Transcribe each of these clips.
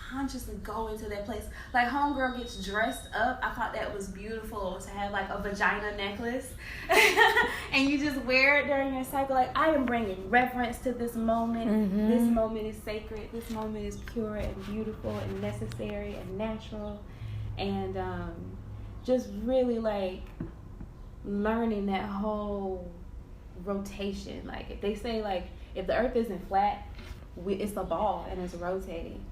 consciously go into that place. Like, homegirl gets dressed up. I thought that was beautiful to have like a vagina necklace, and you just wear it during your cycle. Like, I am bringing reverence to this moment. Mm-hmm. This moment is sacred. This moment is pure and beautiful and necessary and natural, and just really like learning that whole rotation. Like, if they say like if the earth isn't flat, it's a ball and it's rotating.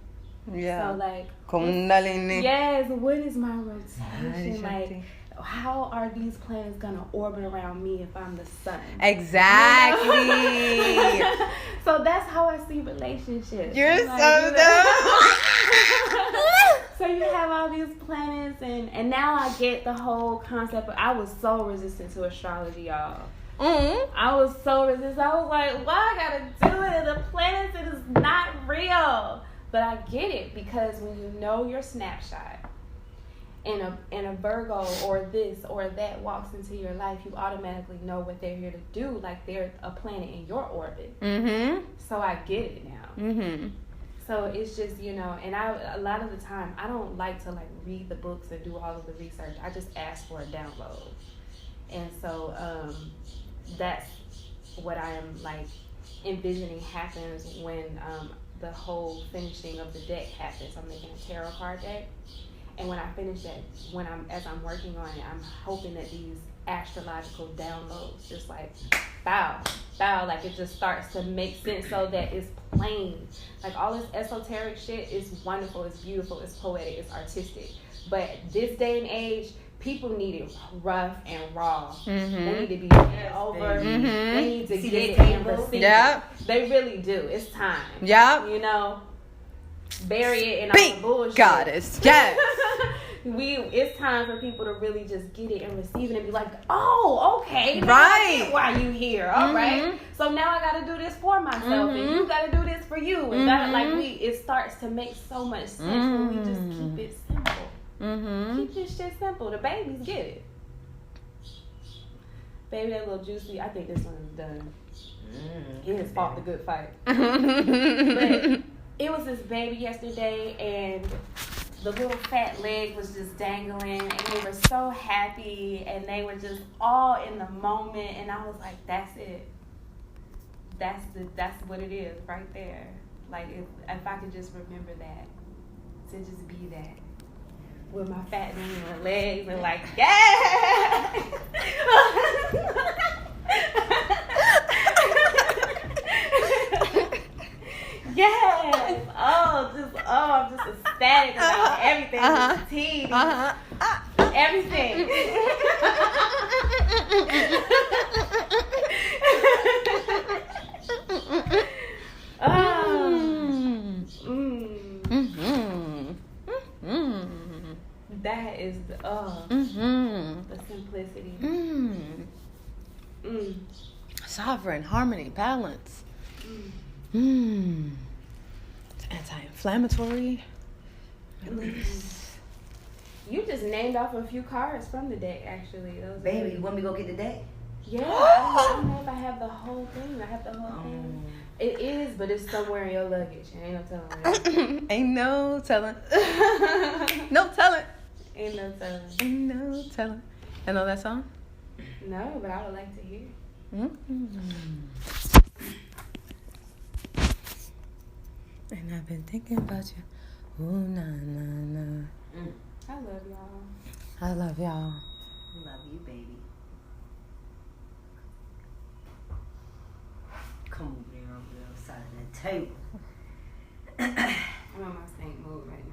Yeah. So like Kundalini. yes, what is my rotation? Like, how are these planets gonna orbit around me if I'm the sun? Exactly. You know? So that's how I see relationships. You're like, so dumb. So you have all these planets, and now I get the whole concept. I was so resistant to astrology, y'all. Mm-hmm. I was so resistant. I was like, why I gotta do it? The planets, it is not real. But I get it, because when you know your snapshot, and a Virgo or this or that walks into your life, you automatically know what they're here to do. Like, they're a planet in your orbit. Mm-hmm. So I get it now. Mm-hmm. So it's just, you know, and a lot of the time, I don't like to like read the books and do all of the research. I just ask for a download. And so that's what I am like envisioning happens when the whole finishing of the deck happens. I'm making a tarot card deck. And when I finish that, as I'm working on it, I'm hoping that these astrological downloads just like bow, like it just starts to make sense, so that it's plain. Like, all this esoteric shit is wonderful, it's beautiful, it's poetic, it's artistic. But this day and age, people need it rough and raw. Mm-hmm. They need to be over. Mm-hmm. They need to See get this it and table? receive Yep. it. They really do. It's time. Yep. You know, bury it in all Big the bullshit. goddess. Yes. It's time for people to really just get it and receive it and be like, oh, okay, now Right. I get why you here, all Mm-hmm. right. So now I got to do this for myself, and you got to do this for you, and that, like, it starts to make so much sense when we just keep it simple. Mm-hmm. Keep this shit simple. The babies get it. Baby, that little juicy. I think this one is done. He has fought the good fight. But it was this baby yesterday, and the little fat leg was just dangling, and they were so happy, and they were just all in the moment, and I was like, that's it. That's what it is right there. Like, if I could just remember that, to just be that. With my fat dangling legs, and like, yeah! Yes. I'm just ecstatic about everything. Uh-huh. This tea, Uh-huh. everything. That is the simplicity. Sovereign harmony, balance. It's anti-inflammatory. You just named off a few cards from the deck, actually. Those Baby, you want me to go get the deck? Yeah, I don't know if I have the whole thing. I have the whole thing. It is, but it's somewhere in your luggage. Ain't no telling. Ain't no telling. No telling. Ain't no telling. Ain't no telling. You know that song? No, but I would like to hear. And I've been thinking about you. Ooh, nah, nah, nah. I love y'all. I love y'all. Love you, baby. Come over there on the other side of that table. I'm on my snake mood right now.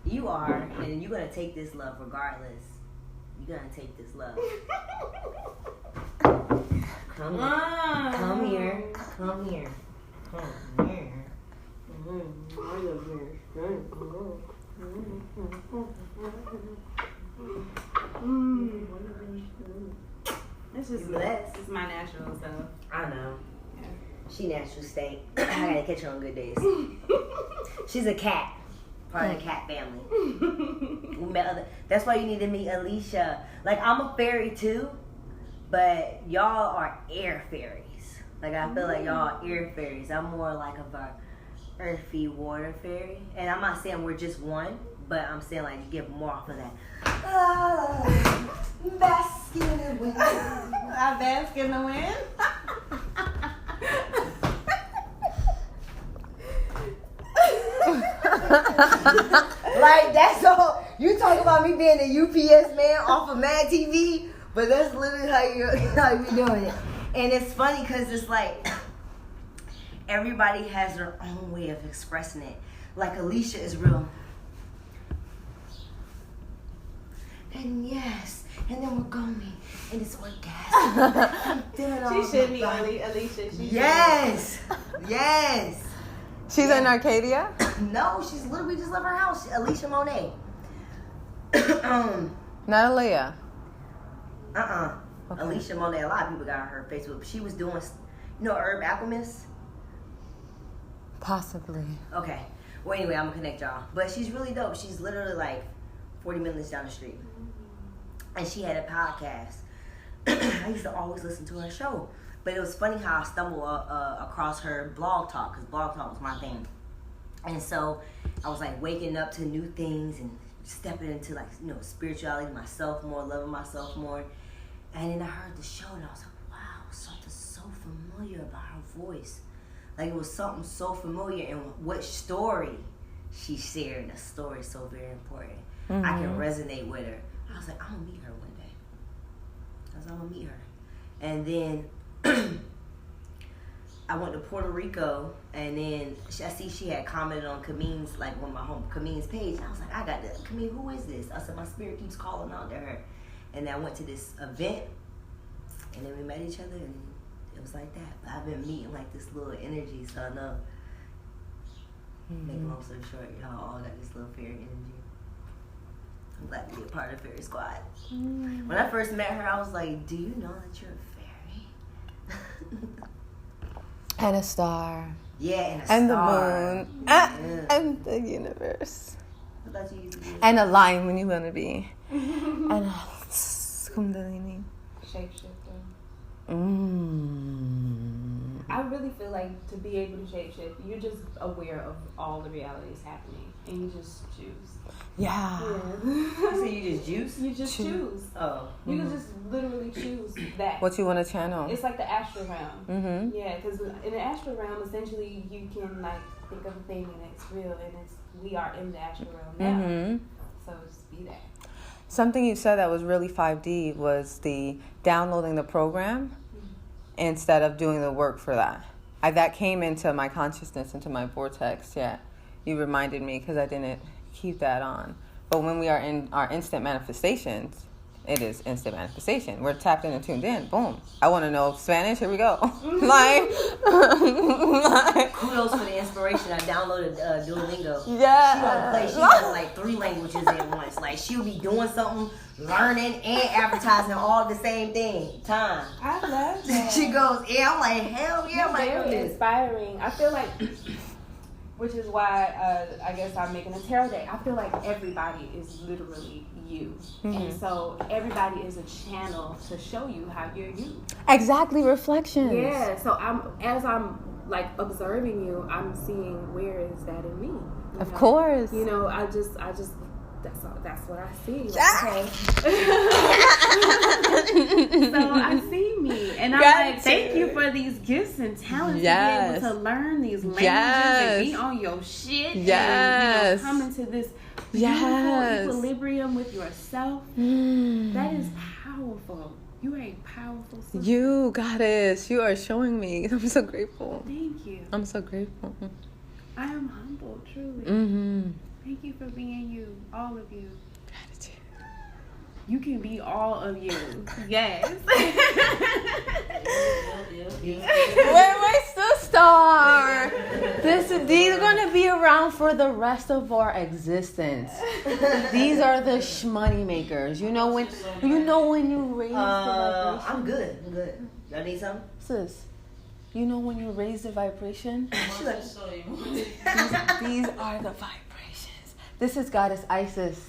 You are, and you're going to take this love regardless. You're going to take this love. Come here. Come here. Come here. Come here. This is blessed. This is my natural self. I know. Yeah. She natural stank. I gotta catch her on good days. She's a cat. Part of the cat family. We met other. That's why you need to meet Alicia. Like, I'm a fairy too, but y'all are air fairies. Like, I feel like y'all are air fairies. I'm more like earthy water fairy. And I'm not saying we're just one, but I'm saying like you get more off of that. Bask in the wind. I bask in the wind. Like that's all. You talk about me being a UPS man off of Mad TV, but that's literally how you doing it. And it's funny because it's like everybody has their own way of expressing it. Like Alicia is real. And yes, and then we're going, and it's orgasm. She should be Alicia. Yes. She's in Arcadia? No, she's literally just left her house. Alicia Monet. Not Aaliyah. Okay. Okay. Alicia Monet. A lot of people got her Facebook. She was doing, Herb Alchemist? Possibly. Okay. Well, anyway, I'm going to connect y'all. But she's really dope. She's literally like 40 minutes down the street. And she had a podcast. I used to always listen to her show. But it was funny how I stumbled across her blog talk, because blog talk was my thing. And so I was like waking up to new things and stepping into like, spirituality, myself more, loving myself more. And then I heard the show and I was like, wow, something so familiar about her voice. Like it was something so familiar, and what story she shared. The story is so very important. Mm-hmm. I can resonate with her. I was like, I'm going to meet her one day. I'm going to meet her. And then I went to Puerto Rico, and then I see she had commented on Kameen's, like on my home Kameen's page. And I was like, I got this. Kameen, who is this? I said, my spirit keeps calling out to her. And then I went to this event, and then we met each other, and it was like that. But I've been meeting like this little energy, so I know. Make a long story short, y'all all got this little fairy energy. I'm glad to be a part of Fairy Squad. When I first met her, I was like, do you know that you're a fairy? And a star. Yeah, And star. the moon. Yeah. And the universe. I thought you used to be And a lion when you want to be. And a kundalini. Shapeshifter. I I really feel like to be able to shapeshift, you're just aware of all the realities happening, and you just choose. Yeah. So you just juice? You just choose. Oh. You can just literally choose that. What you want to channel. It's like the astral realm. Mm-hmm. Yeah, because in the astral realm, essentially, you can like think of a thing and it's real, and we are in the astral realm now. Mm-hmm. So just be that. Something you said that was really 5D was the downloading the program instead of doing the work for that. That came into my consciousness, into my vortex. Yeah, you reminded me because I didn't keep that on. But when we are in our instant manifestations, it is instant manifestation. We're tapped in and tuned in. Boom. I want to know Spanish. Here we go. like Kudos for the inspiration. I downloaded Duolingo. Yeah. She don't play. She has like 3 languages at once. Like she'll be doing something, learning and advertising all the same thing. Time. I love that. She goes, yeah. I'm like, hell yeah. I'm like, Very inspiring. I feel like, which is why I guess I'm making a tarot deck. I feel like everybody is literally you, and so everybody is a channel to show you how you're you. Exactly, reflections. Yeah. So as I'm like observing you, I'm seeing where is that in me. You Of know? course. You know, I just. That's what I see. Like, okay. So I see me, and I'm like, thank you for these gifts and talents to be able to learn these languages and be on your shit. Yes. And, come into this beautiful equilibrium with yourself. That is powerful. You are a powerful sister. You, goddess, you are showing me. I'm so grateful. Thank you. I'm so grateful. I am humbled, truly. Mm-hmm. Thank you for being you, all of you. Gratitude. You can be all of you. Yes. Where my sister? These are gonna be around for the rest of our existence. These are the money makers. You know when you raise the vibration. I'm good. Y'all need something? Sis, you know when you raise the vibration? These are the vibrations. This is Goddess Isis.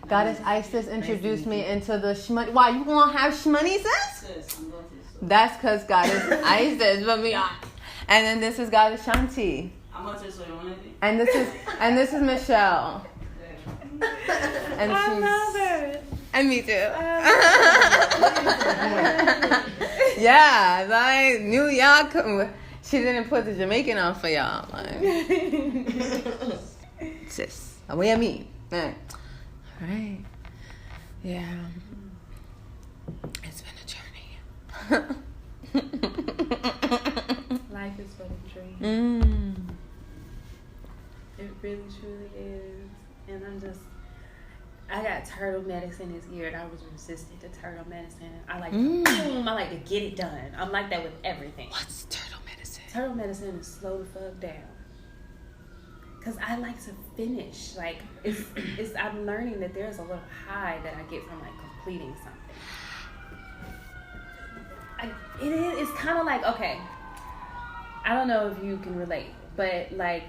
Goddess Isis introduced me into the shmoney. Why, you gonna have shmoney, sis? That's because Goddess Isis put me on. And then this is Goddess Shanti. I'm gonna just show you one of these. And this is Michelle. And I she's love her. and me too. Yeah, like New York. She didn't put the Jamaican on for y'all. Like, sis, away at me. All right. Yeah. It's been a journey. Life is but a dream. It really truly is. And I got turtle medicine this year, and I was resistant to turtle medicine. I like I like to get it done. I'm like that with everything. What's turtle medicine? Turtle medicine is slow the fuck down. Cause I like to finish. Like it's I'm learning that there's a little high that I get from like completing something. It's kind of like, okay, I don't know if you can relate, but like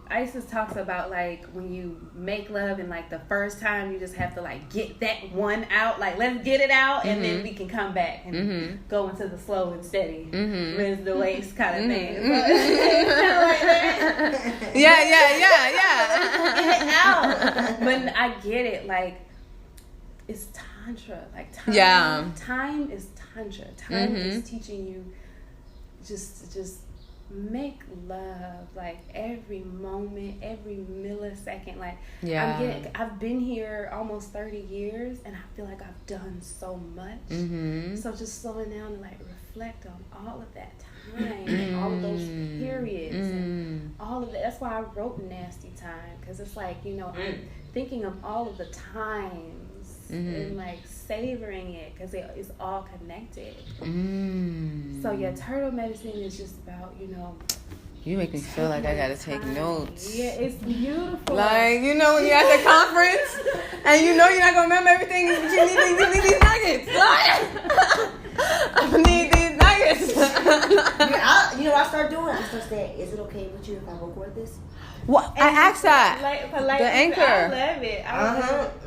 Isis talks about like when you make love and like the first time you just have to like get that one out, like let's get it out and then we can come back and go into the slow and steady, rinse the waist kind of thing. So it's kind of like that. Yeah. Get it out. When I get it, like it's tantra. Like time is tantra. Time is teaching you just make love, like every moment, every millisecond. Like I've been here almost 30 years and I feel like I've done so much. So just slowing down and like reflect on all of that time and all of those periods and all of that. That's why I wrote Nasty Time, because it's like, you know, I'm thinking of all of the times and like savoring it, because it's all connected. So yeah, turtle medicine is just about, you know, you make me feel like I gotta take notes. Yeah, it's beautiful. Like, you know, when you're at the conference and you know you're not gonna remember everything, but you need these nuggets. I need these nuggets. You know what I start doing? I start saying, is it okay with you if I record this? What? I asked that. Like, the anchor. I love it.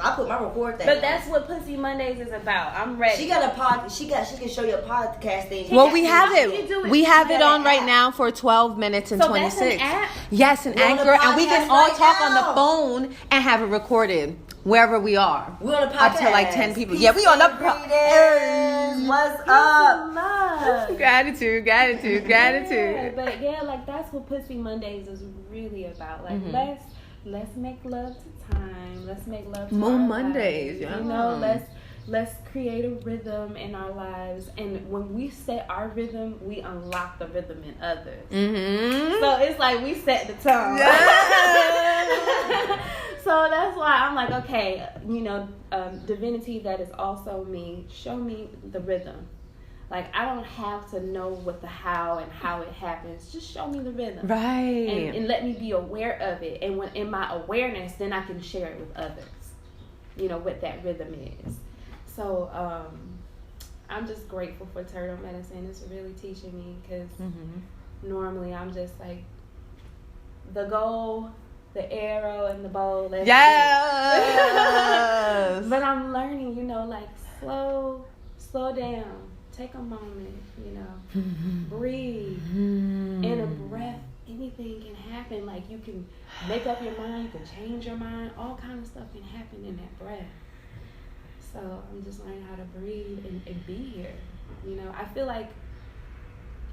I put my record thing. But that's what Pussy Mondays is about. I'm ready. She got a pod. She can show you a podcast thing. Well, we have it. We have it on right now for 12 minutes and 26. That's an app? Yes, an anchor, and we can all talk on the phone and have it recorded wherever we are. We're on a podcast. Up to like 10 people. Yeah, we on the podcast. What's up? Love. Gratitude. Yeah, but yeah, like that's what Pussy Mondays is really about. Like let's make love to time. Let's make love to Moon our Mondays. lives. Yeah. You know, let's create a rhythm in our lives, and when we set our rhythm, we unlock the rhythm in others. So it's like we set the tone. Yeah. So that's why I'm like, okay, you know, divinity that is also me, show me the rhythm. Like, I don't have to know what the how and how it happens. Just show me the rhythm. Right. And let me be aware of it. And when in my awareness, then I can share it with others. You know, what that rhythm is. So, I'm just grateful for turtle medicine. It's really teaching me, because normally I'm just like, the goal, the arrow, and the bow. Yes. But I'm learning, you know, like slow down. Take a moment, you know, breathe. In a breath, anything can happen. Like, you can make up your mind, you can change your mind. All kind of stuff can happen in that breath. So I'm just learning how to breathe and be here. You know, I feel like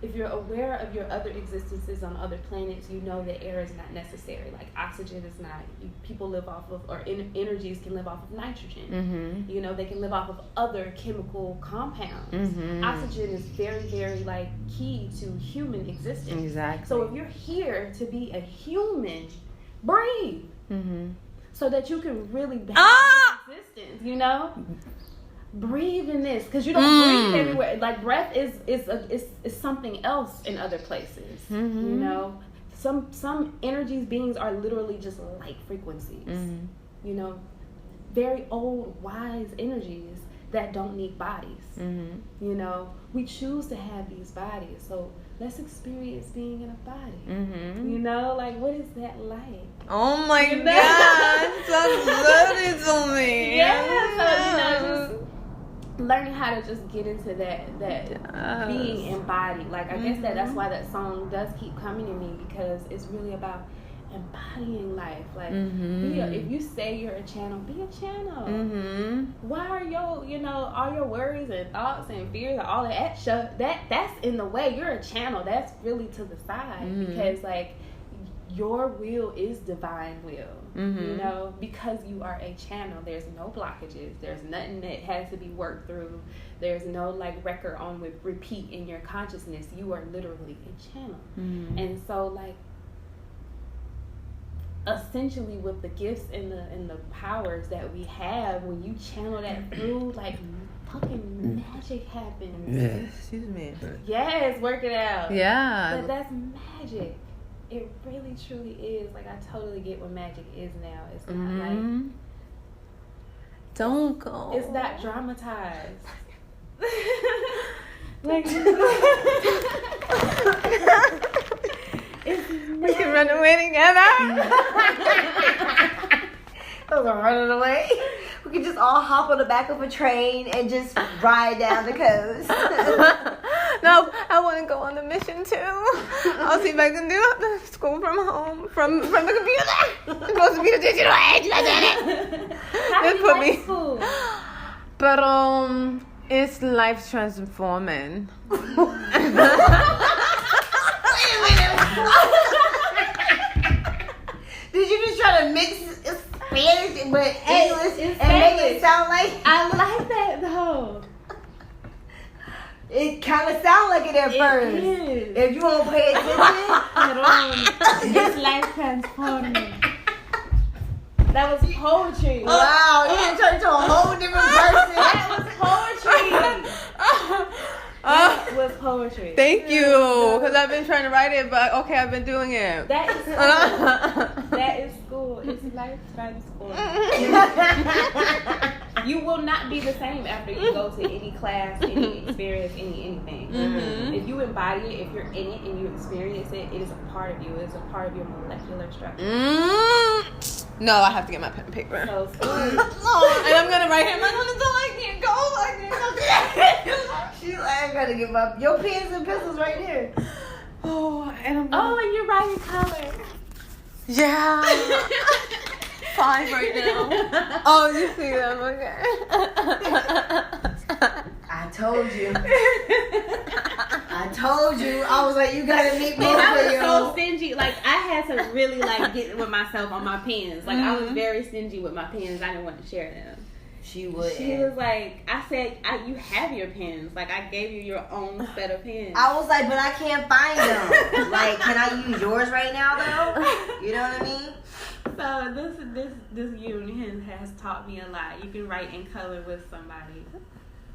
if you're aware of your other existences on other planets, you know that air is not necessary. Like, oxygen is not. People live off of, or energies can live off of nitrogen. You know, they can live off of other chemical compounds. Oxygen is very, very, like, key to human existence. Exactly. So if you're here to be a human, breathe. So that you can really have existence, you know? Breathe in this, because you don't breathe everywhere. Like, breath is something else in other places. You know, some energies, beings are literally just light frequencies. You know, very old, wise energies that don't need bodies. You know, we choose to have these bodies, so let's experience being in a body. You know, like, what is that like? Oh my God, so good to me. Yeah, so, you know, just learning how to just get into that being embodied. Like, I guess that's why that song does keep coming to me, because it's really about embodying life. Like, if you say you're a channel, be a channel. Why are your all your worries and thoughts and fears and all that stuff that's in the way? You're a channel. That's really to the side, because like your will is divine will. Because you are a channel. There's no blockages. There's nothing that has to be worked through. There's no like record on with repeat in your consciousness. You are literally a channel. And so like, essentially with the gifts and the powers that we have, when you channel that through, like fucking magic happens. Yes, excuse me. Yes, work it out. Yeah. But that's magic. It really truly is. Like, I totally get what magic is now. It's not like, don't go. it's not dramatized. Like, we can run away together. Those are running away. We could just all hop on the back of a train and just ride down the coast. No, I want to go on the mission too. I'll see if I can do the school from home, from the computer. I'm supposed to be the digital age. I did it. How do you like school? But it's life transforming. Did you just try to mix Spanish with English and make it sound like? I like that though. It kind of sounds like it at first. Is. If you won't pay attention. It's life transforming. That was poetry. Wow, you done turned into a whole different person. That was poetry. That was poetry. Thank you, because I've been trying to write it, but okay, I've been doing it. That is school. That is school. It's life transforming. You will not be the same after you go to any class, any experience, anything. If you embody it, if you're in it and you experience it, it is a part of you. It's a part of your molecular structure. No, I have to get my pen and paper. So school. And I'm gonna write him. I can't go. She's like, I gotta give up. Your pens and pencils right there. And You're writing color. Yeah. 5 right now. Oh, you see them? Okay. I told you. I was like, you gotta meet me. And I was so stingy. Like, I had to really like get with myself on my pens. Like, I was very stingy with my pens. I didn't want to share them. She would. She was like, I said, you have your pens. Like, I gave you your own set of pens. I was like, but I can't find them. Like, can I use yours right now though? You know what I mean? So this union has taught me a lot. You can write in color with somebody.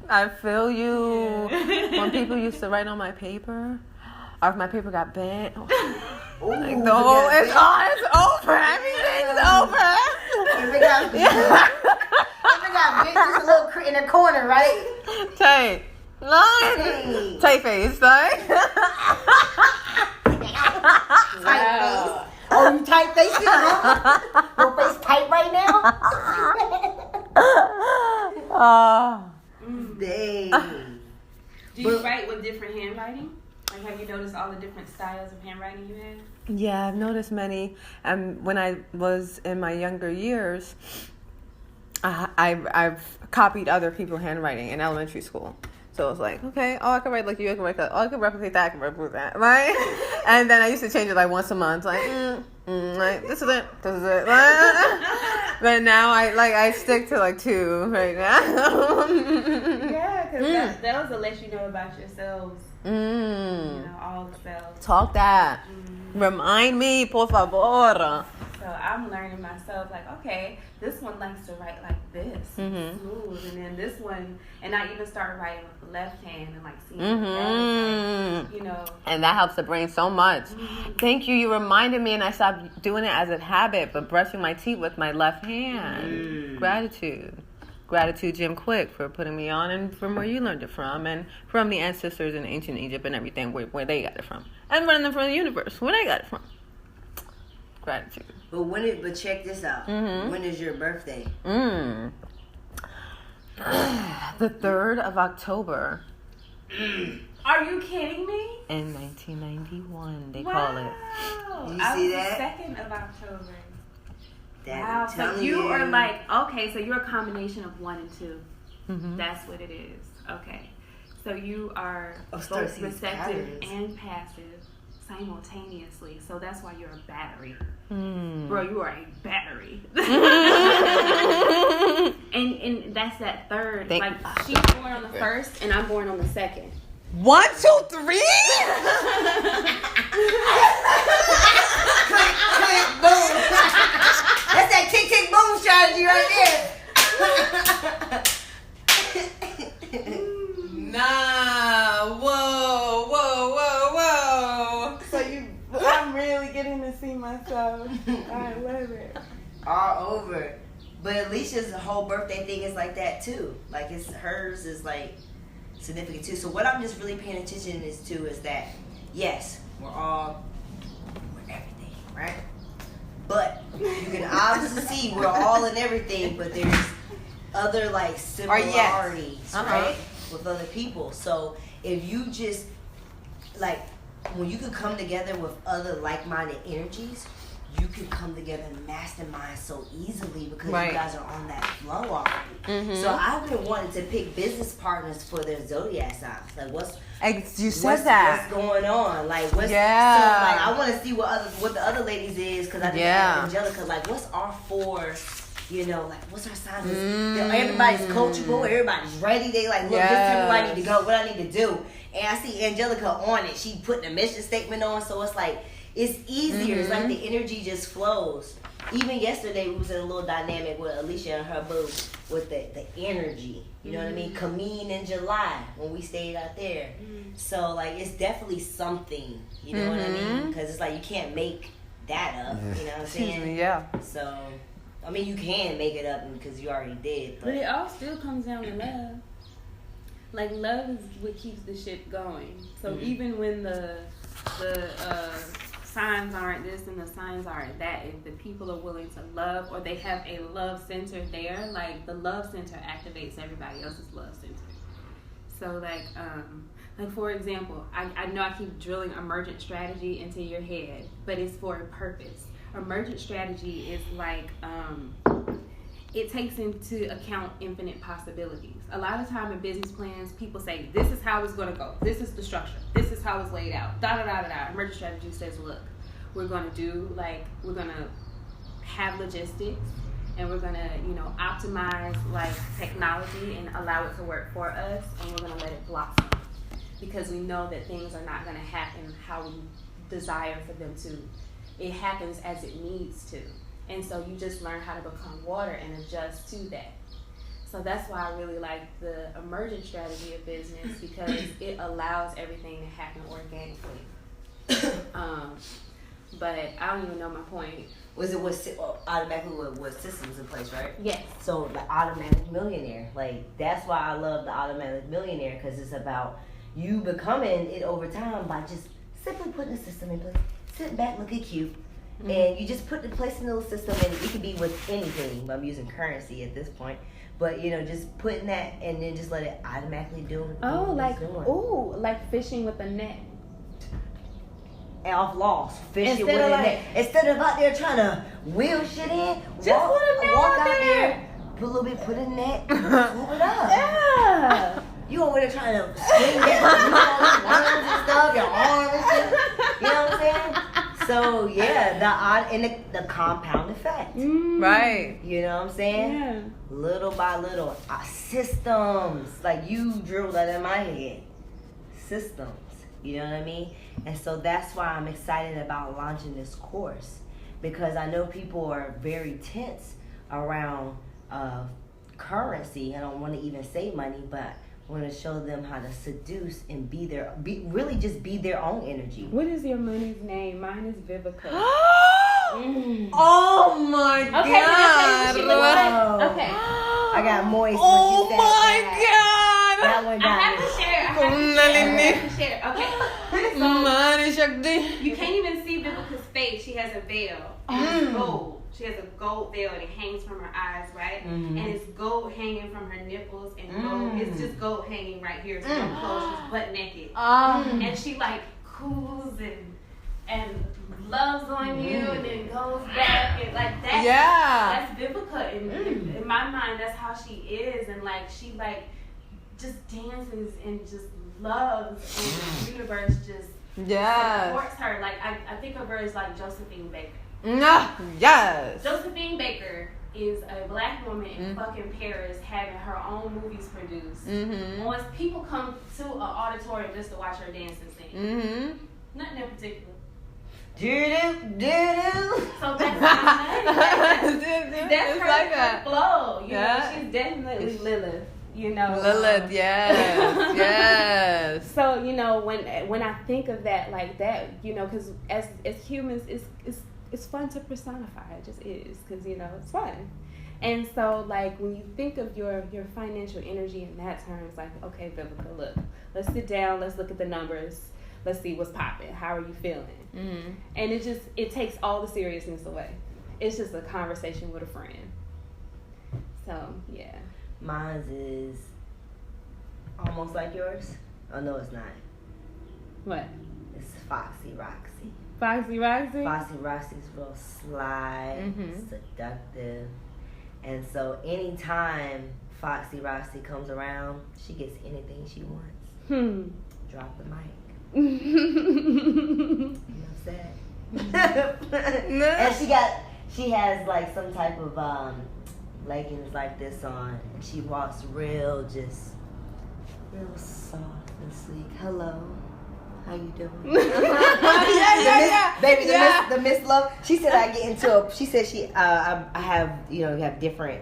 I feel you. When people used to write on my paper, or if my paper got bent, like, no, it's over. Everything's over. If it got bent, just a little in the corner, right? Tight. Tight face, right? Tight face. Oh, you tight face? Your face tight right now? Dang. Do you write with different handwriting? Like, have you noticed all the different styles of handwriting you have? Yeah, I've noticed many. When I was in my younger years, I've copied other people's handwriting in elementary school. So it was like, okay, I can write like you, I can write that. I can replicate that, I can replicate that, right? And then I used to change it like once a month, like, like this is it. But now I stick to like 2 right now. Yeah, because that was to let you know about yourselves. You know, all the selves. Talk that. Remind me, por favor. So I'm learning myself, like, okay, this one likes to write like this, smooth, and then this one, and I even started writing with the left hand and like seeing like, you know. And that helps the brain so much. Thank you. You reminded me, and I stopped doing it as a habit, but brushing my teeth with my left hand. Gratitude, Jim Quick, for putting me on, and from where you learned it from, and from the ancestors in ancient Egypt and everything, where they got it from, and running them from the universe, where they got it from. Gratitude. But check this out. When is your birthday? The 3rd of October. Are you kidding me? In 1991, they Wow. call it. You I see was that? 2nd of October. That Wow. I'm So telling you are like, okay, so you're a combination of 1 and 2. Mm-hmm. That's what it is. Okay. So you are start to both see these receptive patterns. and passive simultaneously. So that's why you're a battery. Mm. Bro, you are a battery. and that's that 3rd. Thank like you. she's born on the 1st and I'm born on the 2nd. 1, 2, 3. Click, boom. That's that tick, tick, boom strategy right there. Nah. Whoa. So I'm really getting to see myself. I love it. All over. But Alicia's whole birthday thing is like that too. Like hers is like significant too. So what I'm just really paying attention is that yes, we're everything, right? But you can obviously see we're all in everything, but there's other like similarities, right? With other people. So if you just like when you could come together with other like-minded energies, you can come together and mastermind so easily because you guys are on that flow already. Mm-hmm. So I've been wanting to pick business partners for their zodiac signs. Like what's What's going on? Like what's so like I want to see what the other ladies is because I think Angelica like what's our 4. You know, like, what's our sign? Everybody's coachable. Everybody's ready. They like, look, just tell me where I need to go, what I need to do. And I see Angelica on it. She putting a mission statement on. So it's like, it's easier. It's like the energy just flows. Even yesterday, we was in a little dynamic with Alicia and her boo with the energy. You know what I mean? Camille in July when we stayed out there. So, like, it's definitely something. You know what I mean? Because it's like, you can't make that up. You know what I'm saying? Excuse me, yeah. So... I mean, you can make it up because you already did. But it all still comes down to love. Like, love is what keeps the ship going. So even when the signs aren't this and the signs aren't that, if the people are willing to love or they have a love center there, like the love center activates everybody else's love center. So like for example, I know I keep drilling emergent strategy into your head, but it's for a purpose. Emergent strategy is like it takes into account infinite possibilities. A lot of time in business plans, people say, this is how it's going to go. This is the structure. This is how it's laid out. Emergent strategy says, look, we're going to have logistics and we're going to, optimize like technology and allow it to work for us. And we're going to let it blossom because we know that things are not going to happen how we desire for them to. It happens as it needs to. And so you just learn how to become water and adjust to that. So that's why I really like the emergent strategy of business because it allows everything to happen organically. But I don't even know my point. Was it automatically with systems in place, right? Yes. So the automatic millionaire, like that's why I love the automatic millionaire because it's about you becoming it over time by just simply putting a system in place. Sit back, look at cute, and you just put the place in the little system, and it can be with anything. I'm using currency at this point, but just putting that and then just let it automatically do. Like fishing with a net. Off loss, fishing with a net. Instead of out there trying to wheel shit in, walk out there, put a little bit, put a net, move it up. Yeah. You over there trying to swing that worms and stuff, your arms and stuff. You know what I'm saying? So the compound effect. Right. You know what I'm saying? Yeah. Little by little. Systems. Like you drilled that in my head. Systems. You know what I mean? And so that's why I'm excited about launching this course. Because I know people are very tense around currency. I don't want to even say money, but I want to show them how to seduce and be their own energy. What is your money's name? Mine is Vivica. Oh my God. Okay. I got moist. Oh my God. That one got I have to share. Okay. So, you can't even see Vivica's face. She has a veil. It's gold. she has a gold veil and it hangs from her eyes, right? Mm-hmm. And it's gold hanging from her nipples and gold. It's just gold hanging right here. It's no clothes. She's butt naked. And she like coos and loves on you and then goes back and like that. Yeah. That's Vivica in my mind. That's how she is, and like she like just dances and just loves, and the universe just supports her. Like I think of her as like Josephine Baker. Yes. Josephine Baker is a black woman in fucking Paris having her own movies produced. Once people come to an auditorium just to watch her dance and sing. Nothing in particular. So that's that's her flow. You know, she's definitely Lilith. You know, Lilith, yes, yes. So you know, when I think of that like that, you know, because as humans, it's fun to personify. It just is, because you know it's fun. And so like when you think of your financial energy in that terms, like okay, Vivica, look, let's sit down, let's look at the numbers. Let's see what's popping. How are you feeling? And it takes all the seriousness away. It's just a conversation with a friend. So, yeah. Mine is almost like yours. Oh, no, it's not. What? It's Foxy Roxy. Foxy Roxy? Foxy Roxy's real sly, seductive. And so anytime Foxy Roxy comes around, she gets anything she wants. Drop the mic. You know what I'm saying? And she has like some type of leggings like this on, and she walks real soft and sleek. Hello, how you doing? Baby, the Miss Love. She said I get into she said I have, you have different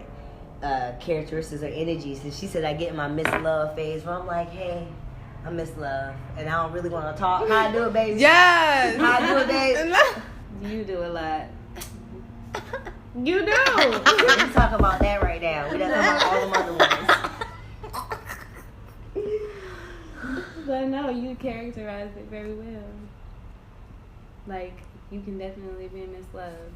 characteristics or energies, and she said I get in my Miss Love phase where I'm like, hey, I'm Miss Love, and I don't really want to talk. How I do it, baby? Yes. How I do it, baby? You do a lot. You do. We talk about that right now. We don't talk about all the other ones. But no, you characterize it very well. Like, you can definitely be Miss Love.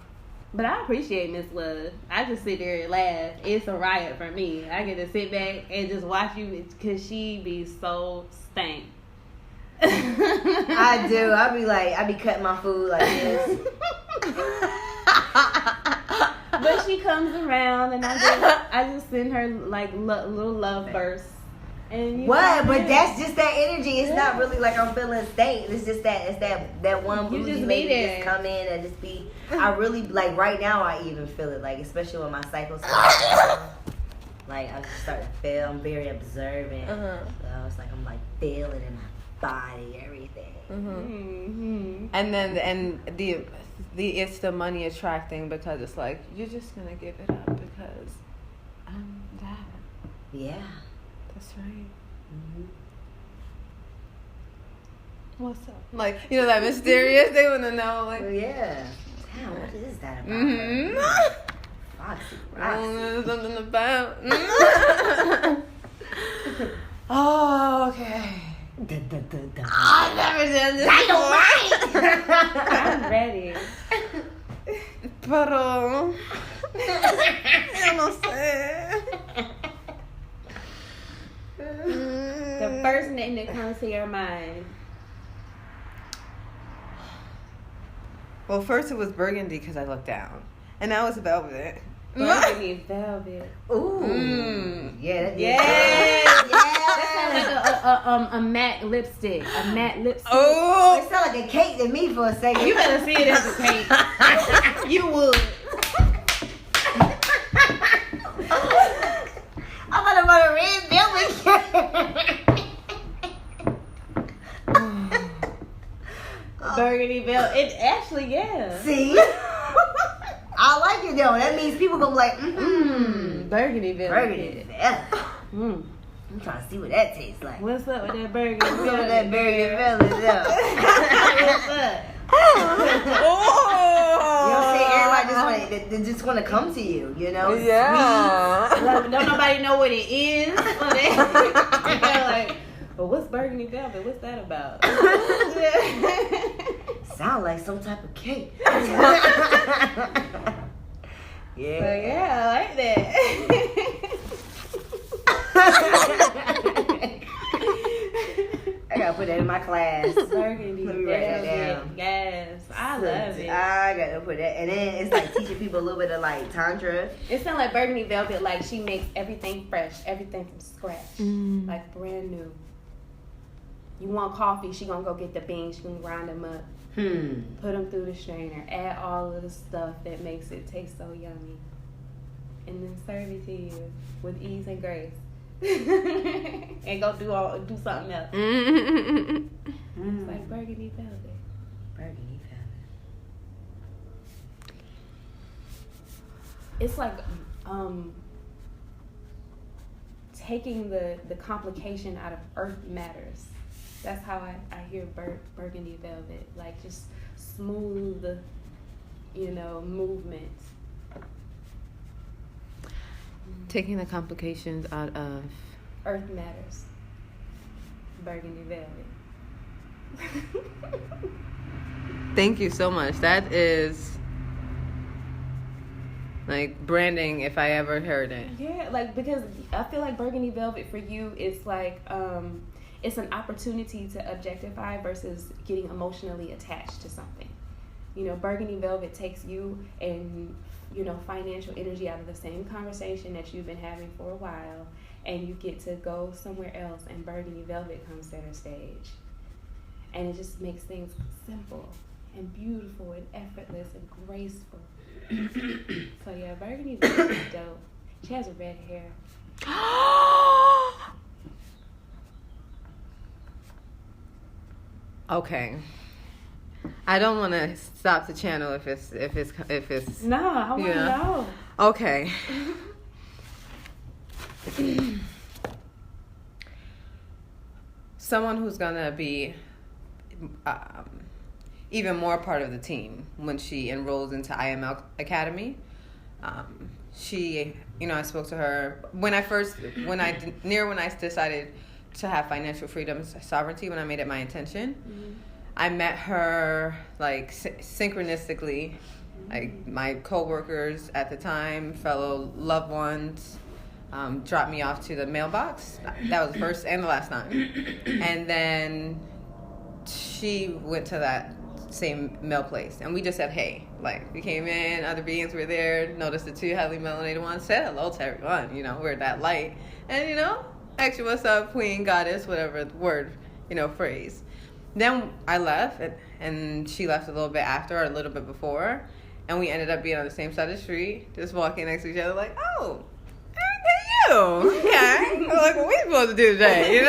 But I appreciate Miss Love. I just sit there and laugh. It's a riot for me. I get to sit back and just watch you because she be so stank. I do. I be cutting my food like this. But she comes around and I just send her like little love bursts. And what? But that's just that energy. It's not really like I'm feeling stank. It's just that one you bougie just lady need it. just come in and just be. I really like right now. I even feel it, like especially when my cycle starts. Like I'm just starting to feel. I'm very observant. So it's like I'm like feeling in my body, everything. And then the it's the money attracting, because it's like you're just gonna give it up because I'm that. Yeah. That's right. What's up? Like, that mysterious. They want to know, like. Well, yeah. Damn, what is that about? Foxy Roxy. Something about. Oh, okay. I've never done this before. I'm ready. Pero. Yo no sé. The first name that comes to your mind. Well, first it was burgundy because I looked down, and now it's velvet. Burgundy velvet. Ooh. Yeah. That sounds like a matte lipstick. A matte lipstick. Oh. It sounds like a cake to me for a second. You better see it as a cake. You would. I'm about a red velvet. Burgundy velvet. It actually, yeah. See? I like it though. That means people gonna be like, Burgundy velvet. Burgundy velvet. I'm trying to see what that tastes like. What's up with that burgundy velvet? What's up with that burgundy velvet though? What's up? You know what I'm saying? Everybody they just want to come to you, Yeah. Don't nobody know what it is. So they're like, well, what's burgundy velvet? What's that about? Sound like some type of cake. Yeah. So yeah, I like that. I gotta put that in my class. Burgundy Let me write that velvet. down. Yes, I love it. I gotta put that, and then it's like teaching people a little bit of like tantra. It sounds like burgundy velvet, like she makes everything fresh, everything from scratch, like brand new. You want coffee, she gonna go get the beans, she gonna grind them up, put them through the strainer, add all of the stuff that makes it taste so yummy, and then serve it to you with ease and grace. And go do something else. It's like burgundy velvet. Burgundy velvet. It's like taking the complication out of earth matters. That's how I hear burgundy velvet, like just smooth, movement. Taking the complications out of Earth matters. Burgundy velvet. Thank you so much. That is like branding if I ever heard it. Yeah, like because I feel like burgundy velvet for you is like it's an opportunity to objectify versus getting emotionally attached to something. Burgundy velvet takes you and financial energy out of the same conversation that you've been having for a while, and you get to go somewhere else, and burgundy velvet comes center stage, and it just makes things simple and beautiful and effortless and graceful. So yeah, burgundy velvet is dope. She has red hair. Okay. I don't want to stop the channel if it's No, I want to know. Okay. Someone who's gonna be even more part of the team when she enrolls into IML Academy. She, I spoke to her when I decided to have financial freedom and sovereignty, when I made it my intention. I met her like synchronistically, like my coworkers at the time, fellow loved ones, dropped me off to the mailbox. That was the first and the last time. And then she went to that same mail place, and we just said hey. Like, we came in, other beings were there, noticed the two heavily melanated ones, said hello to everyone, we're that light. And, asked you what's up, queen, goddess, whatever word, phrase. Then I left, and she left a little bit after or a little bit before, and we ended up being on the same side of the street, just walking next to each other like, oh, hey, you. Okay. Like, what we supposed to do today,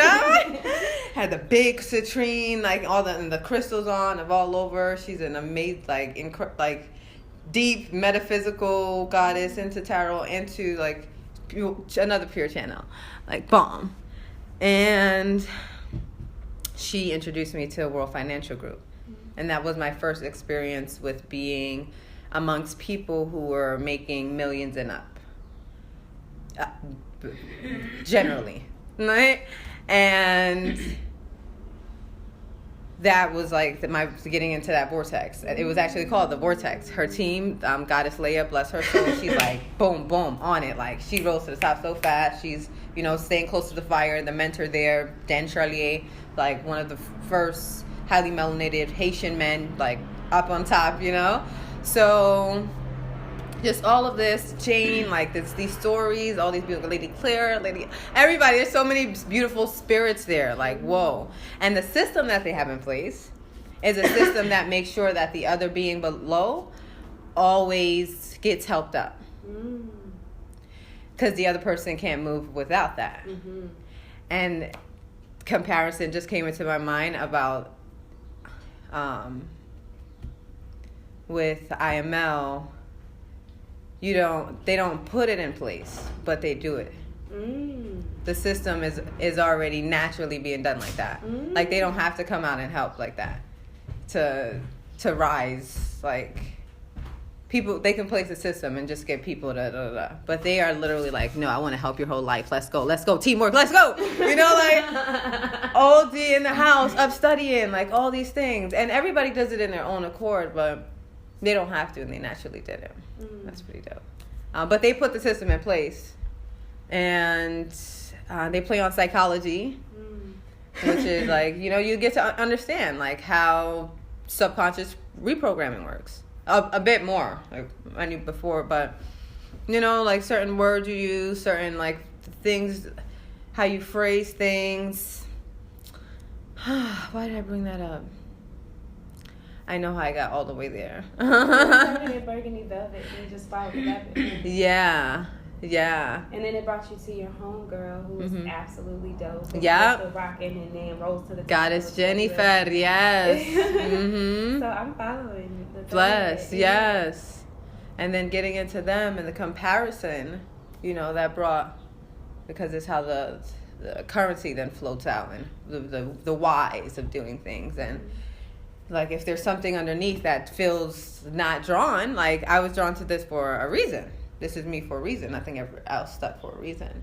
Had the big citrine, like all the crystals on of all over. She's an amazing, like deep metaphysical goddess into tarot, into like another pure channel, like bomb. And she introduced me to World Financial Group, and that was my first experience with being amongst people who were making millions and up, generally, right? And that was like my getting into that vortex. It was actually called the Vortex. Her team, Goddess Leia, bless her soul, she's like boom, boom, on it. Like, she rose to the top so fast. She's, staying close to the fire. The mentor there, Dan Charlier, like one of the first highly melanated Haitian men, like up on top, So just all of this, Jane, like these stories, all these beautiful, Lady Claire, everybody, there's so many beautiful spirits there, like, whoa. And the system that they have in place is a system that makes sure that the other being below always gets helped up. Because the other person can't move without that. Mm-hmm. And comparison just came into my mind about with IML, they don't put it in place, but they do it. The system is already naturally being done like that. Like, they don't have to come out and help like that to rise. Like, people, they can place a system and just get people but they are literally like, no, I want to help your whole life. Let's go, teamwork, let's go. Like OD in the house, up studying, like all these things, and everybody does it in their own accord, but they don't have to, and they naturally did it. That's pretty dope. But they put the system in place. And they play on psychology, which is like, you know, you get to understand like how subconscious reprogramming works. A bit more, like I knew before, but you know, like certain words you use, certain like things, how you phrase things. Why did I bring that up? I know how I got all the way there. You started at Burgundy Velvet and you just followed that. Yeah. And then it brought you to your homegirl, who was absolutely dope. Yeah. The rocking and then rose to the top. Goddess Jennifer, yes. So I'm following the Bless, yes. And then getting into them and the comparison, you know, that brought, because it's how the currency then floats out and the whys of doing things. And like if there's something underneath that feels not drawn, like I was drawn to this for a reason. This is me for a reason. Nothing else stuck for a reason.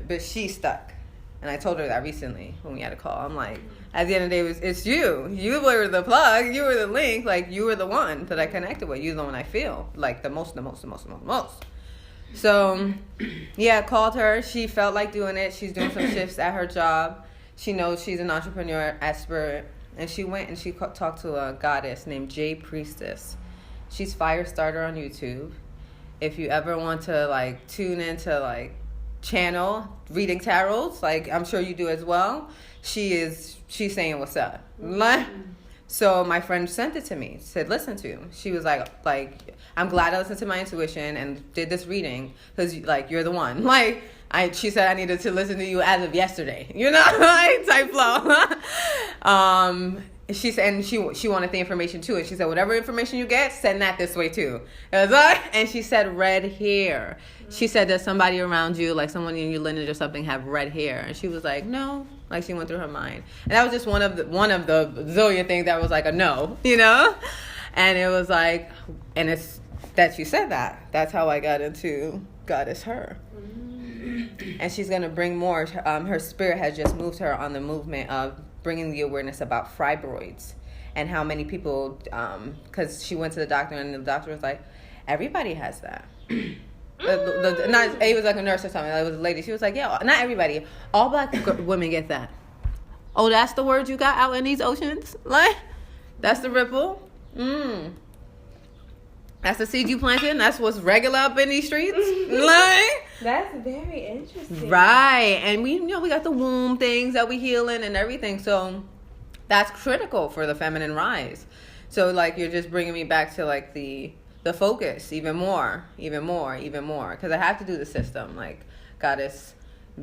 But she stuck. And I told her that recently when we had a call. I'm like, at the end of the day, it's you. You were the plug. You were the link. Like, you were the one that I connected with. You're the one I feel. Like, the most. So, yeah, called her. She felt like doing it. She's doing some shifts at her job. She knows she's an entrepreneur at Spirit. And she went and she talked to a goddess named Jay Priestess. She's Firestarter on YouTube. If you ever want to, like, tune into, like, channel reading tarots, like I'm sure you do as well, she's saying what's up. So my friend sent it to me, said listen to. She was like I'm glad I listened to my intuition and did this reading because like you're the one. Like she said I needed to listen to you as of yesterday, you know, like type flow. She said, and she wanted the information too, and she said whatever information you get, send that this way too. It was like, and she said red hair. She said, does somebody around you, like someone in your lineage or something, have red hair? And she was like, no. Like she went through her mind, and that was just one of the zillion things that was like a no, you know. And it was like, and it's that you said that. That's how I got into Goddess Her. And she's gonna bring more. Her spirit has just moved her on the movement of bringing the awareness about fibroids and how many people, because she went to the doctor and the doctor was like, everybody has that. It was like a nurse or something. It was a lady. She was like, yeah, not everybody. All black women get that. Oh, that's the word you got out in these oceans? Like, that's the ripple? That's the seed you planted? That's what's regular up in these streets? Like, that's very interesting. Right. And we got the womb things that we healing and everything. So that's critical for the feminine rise. So like you're just bringing me back to like the focus even more. Because I have to do the system. Like Goddess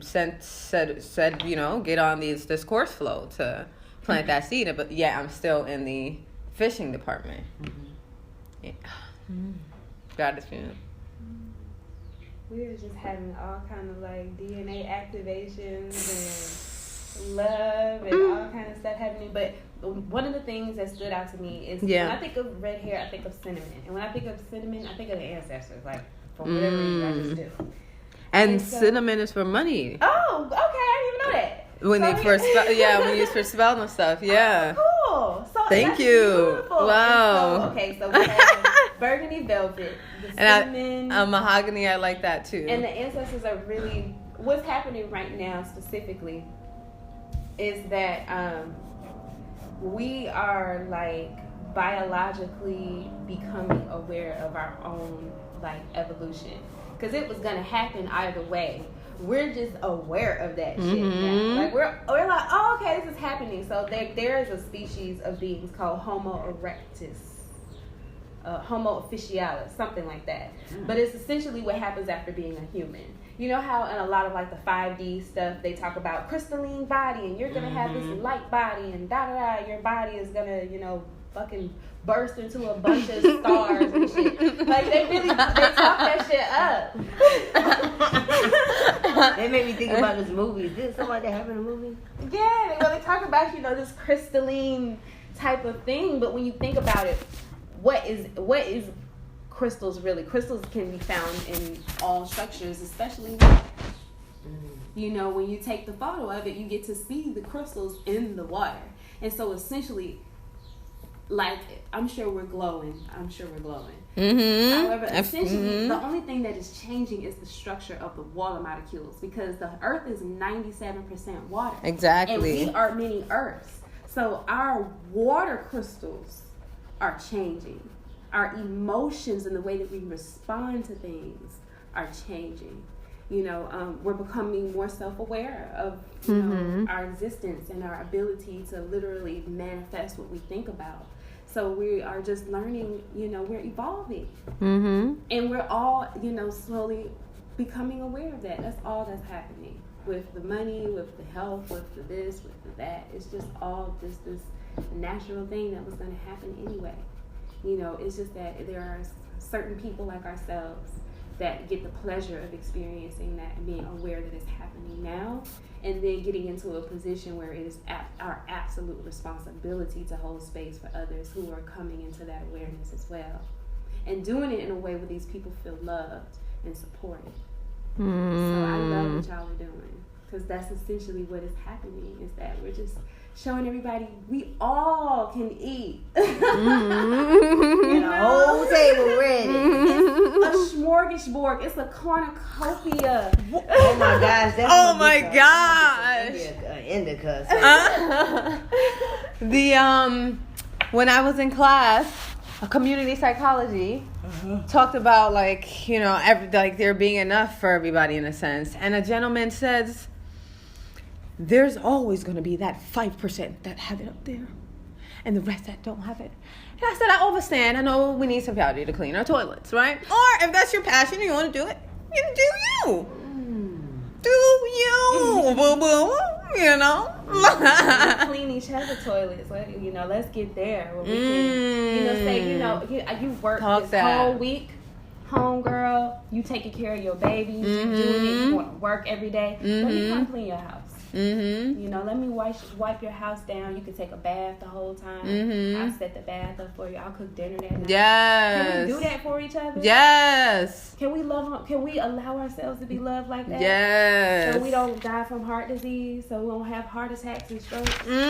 said, you know, get on this course flow to plant that seed. But yeah, I'm still in the fishing department. Yeah. Goddess, you know. We were just having all kind of like DNA activations and love and all kind of stuff happening. But one of the things that stood out to me is when I think of red hair, I think of cinnamon. And when I think of cinnamon, I think of the ancestors. Like, for whatever reason, I just do. And so, cinnamon is for money. Oh, okay. I didn't even know that. When you first when you first spelled and stuff, yeah. Oh, cool. So thank you. Beautiful. Wow. So we have burgundy velvet, the cinnamon, and mahogany. I like that too. And the ancestors are really what's happening right now. Specifically, is that we are like biologically becoming aware of our own like evolution, because it was gonna happen either way. We're just aware of that shit now. Like we're like, oh, okay, this is happening. So there is a species of beings called Homo erectus, Homo officialis, something like that. But it's essentially what happens after being a human. You know how in a lot of like the 5D stuff they talk about crystalline body and you're gonna have this light body and your body is gonna, you know, fucking burst into a bunch of stars and shit. Like they talk that shit up. They made me think about this movie. Is this something like that happen in a movie? Yeah, well, they talk about, you know, this crystalline type of thing, but when you think about it, what is crystals really? Crystals can be found in all structures, especially water. You know, when you take the photo of it, you get to see the crystals in the water. And so essentially, like, I'm sure we're glowing. Mm-hmm. However, essentially, the only thing that is changing is the structure of the water molecules, because the Earth is 97% water. Exactly. And we are many Earths. So our water crystals are changing. Our emotions and the way that we respond to things are changing. You know, we're becoming more self-aware of our existence and our ability to literally manifest what we think about. So we are just learning, you know, we're evolving. Mm-hmm. And we're all, you know, slowly becoming aware of that. That's all that's happening with the money, with the health, with the this, with the that. It's just all just this natural thing that was going to happen anyway. You know, it's just that there are certain people like ourselves that get the pleasure of experiencing that and being aware that it's happening now, and then getting into a position where it is our absolute responsibility to hold space for others who are coming into that awareness as well, and doing it in a way where these people feel loved and supported. So I love what y'all are doing, because that's essentially what is happening, is that we're just showing everybody we all can eat. And a whole table ready. It's a smorgasbord. It's a cornucopia. Oh my gosh. That's Oh my gosh. Indica. When I was in class, community psychology talked about, like, you know, like there being enough for everybody in a sense. And a gentleman says, there's always going to be that 5% that have it up there and the rest that don't have it. And I said, I understand. I know we need some somebody to clean our toilets, right? Or if that's your passion and you want to do it, you do you. Do you, boo-boo, you know? Clean each other's toilets. You know, let's get there. Where we can, you know, say, you know, you work whole week. Homegirl, you taking care of your babies, you doing it, you want to work every day. Let me come clean your house. You know, let me wipe your house down. You can take a bath the whole time. I'll set the bath up for you. I'll cook dinner that night. Yes. Can we do that for each other? Yes. Can we love? Can we allow ourselves to be loved like that? Yes. So we don't die from heart disease. So we don't have heart attacks and strokes. Because we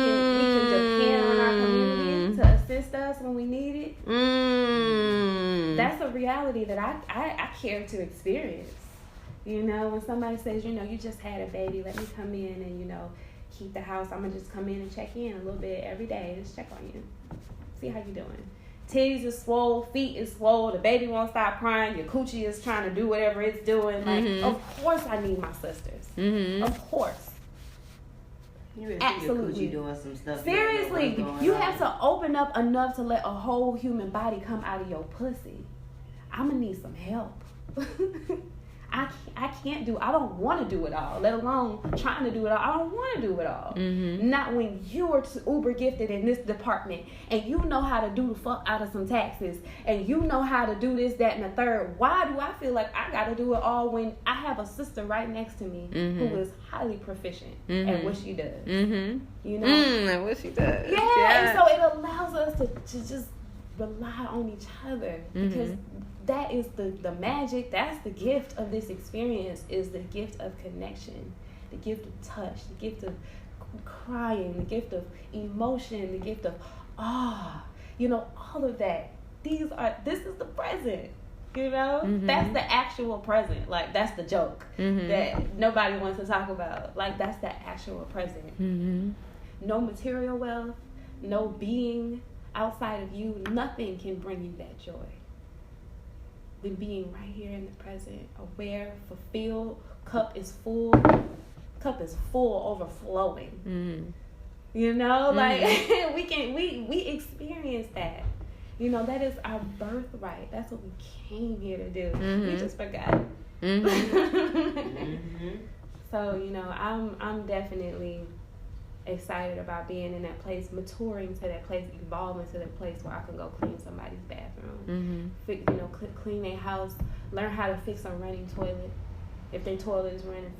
can depend on our community to assist us when we need it. That's a reality that I care to experience. You know, when somebody says, you know, you just had a baby, let me come in and, you know, keep the house. I'm going to just come in and check in a little bit every day. Just check on you. See how you doing. Titties is swole, feet is swole, the baby won't stop crying, your coochie is trying to do whatever it's doing. Like, of course I need my sisters. Of course. You really absolutely doing some stuff. Seriously, you have to open up enough to let a whole human body come out of your pussy. I'm going to need some help. I can't do, I don't want to do it all, let alone trying to do it all. I don't want to do it all. Not when you are uber gifted in this department and you know how to do the fuck out of some taxes and you know how to do this, that, and the third. Why do I feel like I got to do it all when I have a sister right next to me who is highly proficient at what she does? You know? And what she does. Yeah, and so it allows us to just rely on each other because that is the magic. That's the gift of this experience, is the gift of connection, the gift of touch, the gift of crying, the gift of emotion, the gift of you know, all of that. This is the present, you know? That's the actual present. Like, that's the joke that nobody wants to talk about. Like, that's the actual present. No material wealth, no being outside of you, nothing can bring you that joy. Than being right here in the present, aware, fulfilled, cup is full, overflowing. You know, like we experience that. You know, that is our birthright. That's what we came here to do. We just forgot. So, you know, I'm definitely excited about being in that place, maturing to that place, evolving to that place where I can go clean somebody's bathroom, you know, clean their house, learn how to fix a running toilet. If their toilet is running,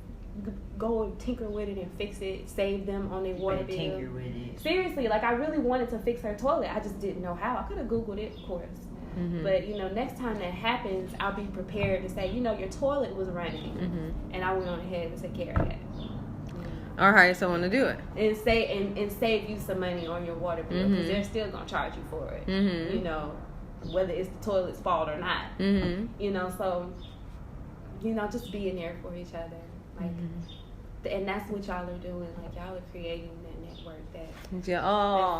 go and tinker with it and fix it, save them on their water bill. Tinker with it. Seriously, like, I really wanted to fix her toilet. I just didn't know how. I could have Googled it, of course. But, you know, next time that happens, I'll be prepared to say, you know, your toilet was running, and I went on ahead and took care of that. Or hire someone to do it. And save you some money on your water bill, because they're still gonna charge you for it. You know, whether it's the toilet's fault or not. You know, so just being there for each other, like, and that's what y'all are doing. Like, y'all are creating that network, that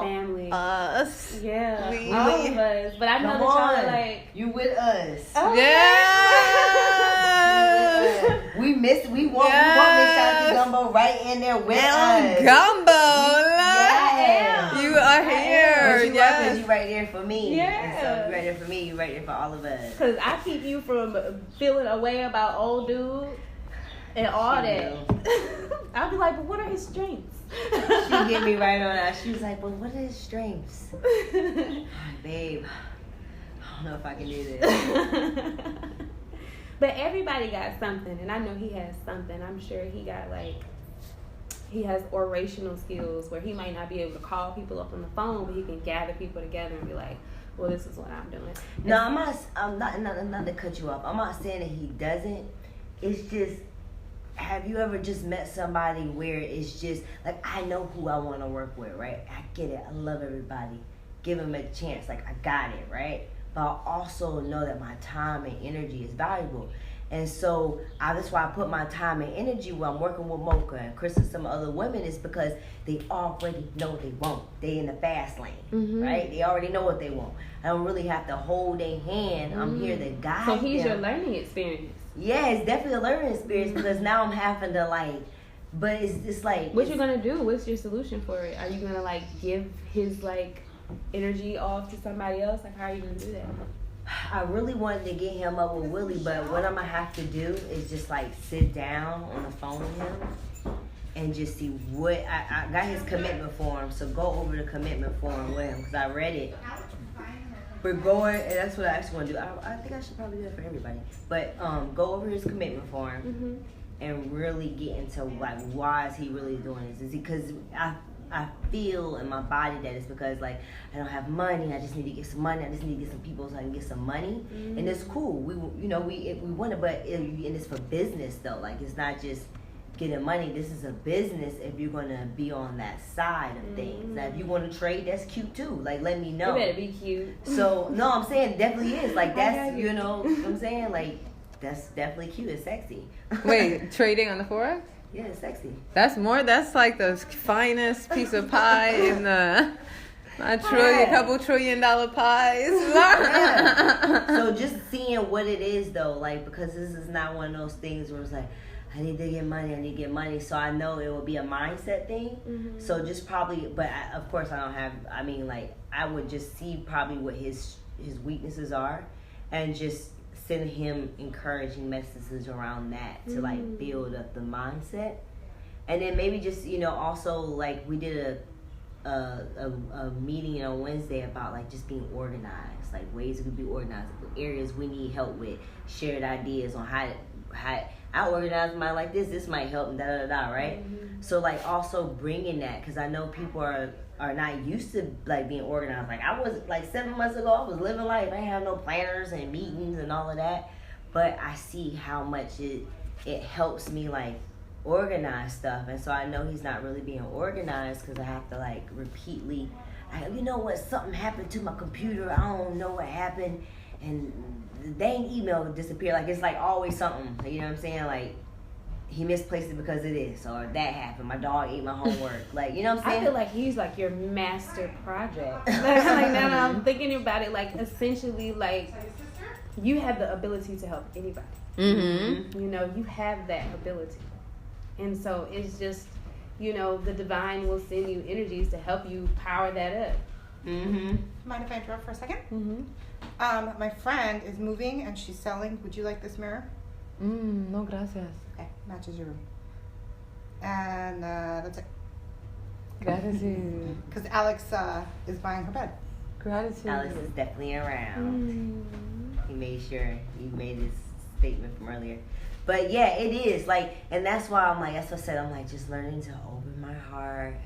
family. Us. Yeah, We- all of us. But I know that y'all are like, you with us. oh, Yeah. We want Miss Shanti Gumbo right in there with us. Gumbo. Yes. You are here. But you Yes. you right there for me. Yeah. And so you right there for me. You right there for all of us. because I keep you from feeling a way about old dude and all that. I'll be like, but what are his strengths? She get me right on that. She was like, "Well, what are his strengths?" I'm like, babe, I don't know if I can do this. But everybody got something, and I know he has something. I'm sure he has orational skills where he might not be able to call people up on the phone, but he can gather people together and be like, well, this is what I'm doing. No, I'm not to cut you off. I'm not saying that he doesn't. It's just, have you ever just met somebody where it's just like, I know who I want to work with, right? I get it. I love everybody. Give them a chance. Like, I got it, right? But I also know that my time and energy is valuable. And so that's why I put my time and energy when I'm working with Mocha and Chris and some other women, is because they already know they want. They in the fast lane, right? They already know what they want. I don't really have to hold their hand. I'm here to guide them. So he's your learning experience. Yeah, it's definitely a learning experience because now I'm having to but it's like. What you gonna do? What's your solution for it? Are you gonna like give his like energy off to somebody else? Like, how are you gonna do that? I really wanted to get him up with Willie, but what I'm gonna have to do is just like sit down on the phone with him and just see what I got his commitment form. So go over the commitment form with him because I read it. We're going, and that's what I actually want to do. I think I should probably do that for everybody. But go over his commitment form and really get into like why is he really doing this? Is he because I feel in my body that it's because like I don't have money. I just need to get some money. I just need to get some people so I can get some money, and it's cool. We want it, but and it's for business though. Like it's not just getting money. This is a business. If you're gonna be on that side of things, now if you want to trade, that's cute too. Like let me know. You better be cute. So no, I'm saying definitely is like that's you know what I'm saying like that's definitely cute. It's sexy. Wait, trading on the Forex? Yeah, it's sexy. That's like the finest piece of pie in the couple $1 trillion pies. Yeah. So just seeing what it is though, like because this is not one of those things where it's like I need to get money. So I know it will be a mindset thing. So just probably, but of course I don't have. I mean, like I would just see probably what his weaknesses are, and just send him encouraging messages around that to like build up the mindset, and then maybe just also like we did a meeting on Wednesday about like just being organized, like ways we could be organized, areas we need help with, shared ideas on how I organize mine like this might help and right? So like also bringing that, because I know people are not used to like being organized. Like I was like 7 months ago, I was living life. I didn't have no planners and meetings and all of that, but I see how much it helps me like organize stuff. And so I know he's not really being organized because I have to like repeatedly, you know what, something happened to my computer, I don't know what happened, and the dang email disappeared. Like it's like always something, you know what I'm saying? Like he misplaced it because of this, or that happened, my dog ate my homework. Like, you know what I'm saying? I feel like he's like your master project. Like now that I'm thinking about it, like essentially like you have the ability to help anybody. You have that ability. And so it's just, the divine will send you energies to help you power that up. Mind if I interrupt for a second? My friend is moving and she's selling. Would you like this mirror? No, gracias. Okay, matches your room. And that's it. Gratitude. Because Alex is buying her bed. Gratitude. Alex is definitely around. He made sure he made his statement from earlier. But yeah, it is like, and that's why I'm like, as I said, I'm like just learning to open my heart,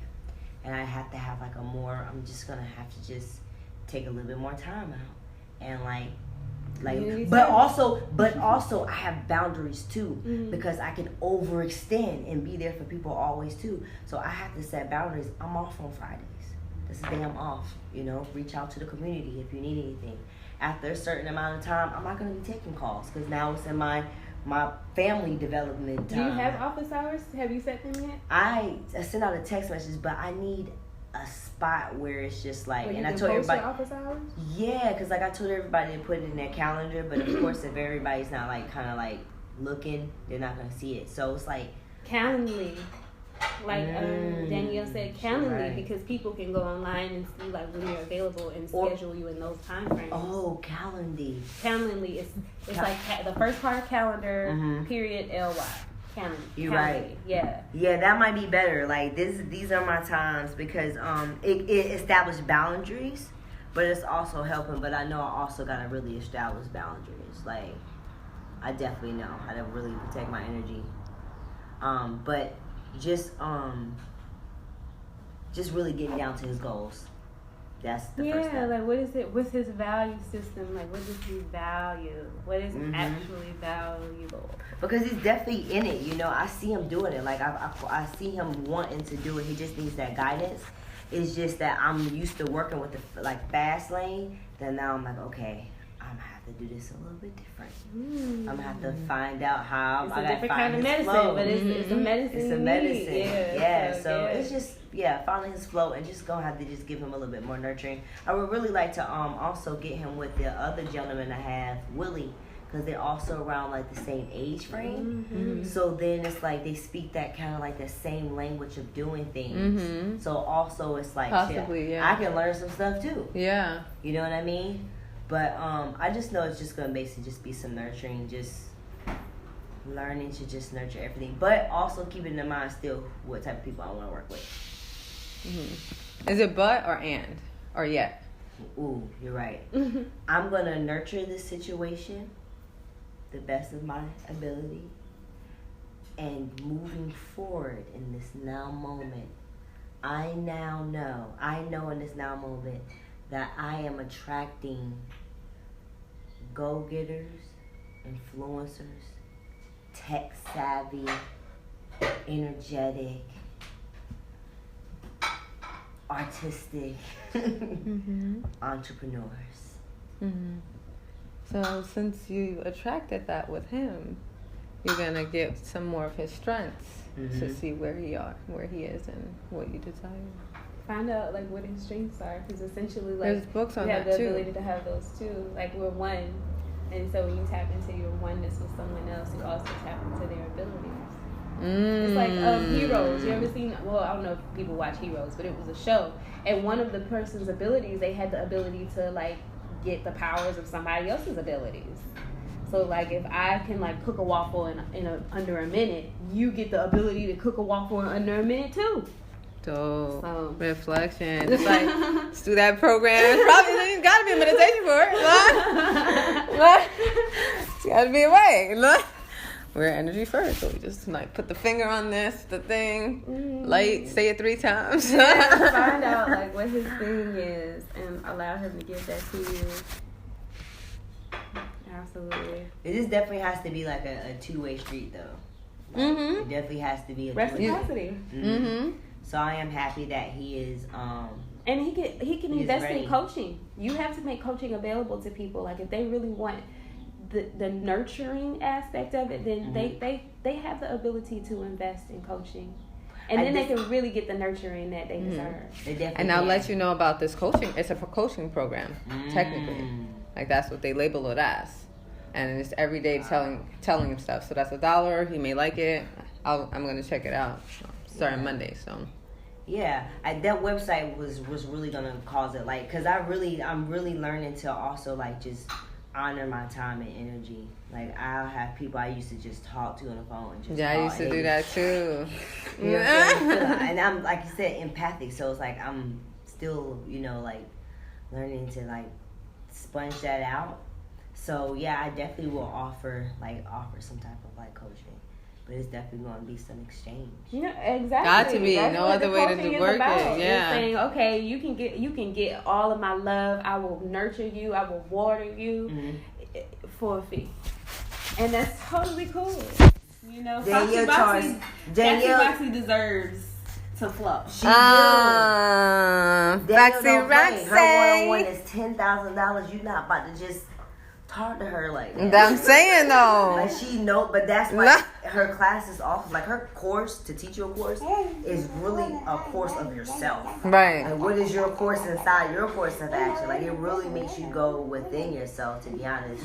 and I have to have like I'm just gonna have to just take a little bit more time out and like Like, Community but also I have boundaries too, Mhm. because I can overextend and be there for people always too. So I have to set boundaries. I'm off on Fridays. This is the day I'm off. You know, reach out to the community if you need anything. After a certain amount of time, I'm not going to be taking calls because now it's in my family development time. Do you have office hours? Have you set them yet? I send out a text message, but I need a spot where it's just like, Where you and I can told post everybody, your office hours? yeah, because like I told everybody to put it in their calendar, but of course if everybody's not like kind of like looking, they're not gonna see it. So it's like Calendly. Like Danielle said, Calendly, right. because people can go online and see like when you're available and Or- schedule you in those time frames. oh, Calendly. Calendly is it's like the first part of calendar Mhm. period ly. Calendly. You're Calendly. right. Yeah. Yeah, that might be better. Like these are my times because it established boundaries, but it's also helping. But I know I also gotta really establish boundaries. Like I definitely know how to really protect my energy. But just really getting down to his goals. That's the first Yeah, step. like what is it? What's his value system? Like what does he value? What is Mhm. actually valuable? Because he's definitely in it, you know. I see him doing it. Like I see him wanting to do it. He just needs that guidance. It's just that I'm used to working with the like fast lane. Then now I'm like, okay, I'm gonna have to do this a little bit different. I'm gonna have to find out how. It's I a gotta different find kind of his medicine, flow. but it's a medicine. It's a you medicine. need. Yeah. So yeah. it's just finding his flow and just gonna have to just give him a little bit more nurturing. I would really like to also get him with the other gentleman I have, Willie, because they're also around like the same age frame. Mhm. So then it's like they speak that kind of like the same language of doing things. Mhm. So also it's like Possibly, shit, yeah. I can learn some stuff too. Yeah. You know what I mean? But I just know it's just gonna basically just be some nurturing, just learning to just nurture everything, but also keeping in mind still what type of people I want to work with. Mm-hmm. Is it but or and or yet? Ooh, you're right. I'm gonna nurture this situation the best of my ability, and moving forward in this now moment, I know in this now moment that I am attracting go-getters, influencers, tech savvy, energetic, artistic entrepreneurs. Mm-hmm. So since you attracted that with him, you're gonna get some more of his strengths to see where he is and what you desire. Find out like what his strengths are, because essentially like There's books on you have that the too. ability to have those too. Like we're one, and so when you tap into your oneness with someone else, you also tap into their abilities. It's like Heroes. You ever seen? Well, I don't know if people watch Heroes, but it was a show, and one of the person's abilities, they had the ability to like get the powers of somebody else's abilities. So like if I can like cook a waffle in under a minute, you get the ability to cook a waffle in under a minute too. Dope. So- Reflection. Just like, let's do that program. It's probably there's gotta be a meditation for it. Look. It's gotta be a way. Look. We're energy first, so we just like put the finger on this, the thing, light, say it 3 times. Yeah, find out like what his thing is and allow him to give that to you. Absolutely. It just definitely has to be like a two-way street though. Like, Mhm. It definitely has to be a two-way Reciprocity. street. Mm-hmm. So I am happy that he is And he can He's invest ready. in coaching. You have to make coaching available to people. Like if they really want the nurturing aspect of it, then they have the ability to invest in coaching. And then they can really get the nurturing that they deserve. they definitely And I'll can. let you know about this coaching. It's a coaching program, technically. Like that's what they label it as. And it's every day telling him stuff. So that's $1. He may like it. I'm gonna check it out starting Monday. So Yeah, that website was really gonna cause it, like, cause I'm really learning to also like just honor my time and energy. Like I'll have people I used to just talk to on the phone and just yeah, I call used to do Eddie. that too. You know what I'm saying? And I'm, like you said, empathic. So it's like I'm still, like learning to like sponge that out. So yeah, I definitely will offer some type of like coaching. But it's definitely going to be some exchange. Yeah, exactly. Got to be. That's No what other the way to coaching is work it. about. Yeah. It's saying, okay, you can get all of my love. I will nurture you. I will water you. Mm-hmm. for a fee. And that's totally cool. You know, Danielle Foxy charged. Boxy Danielle. Foxy deserves to flow. She will. Foxy Danielle don't play. Roxy. Her one-on-one is $10,000. You're not about to just talk to her like that. I'm saying though. Like she know, but that's why her class is off. Like her course to teach you a course is really a course of yourself. Right. Like what is your course inside your course of action? Like it really makes you go within yourself, to be honest.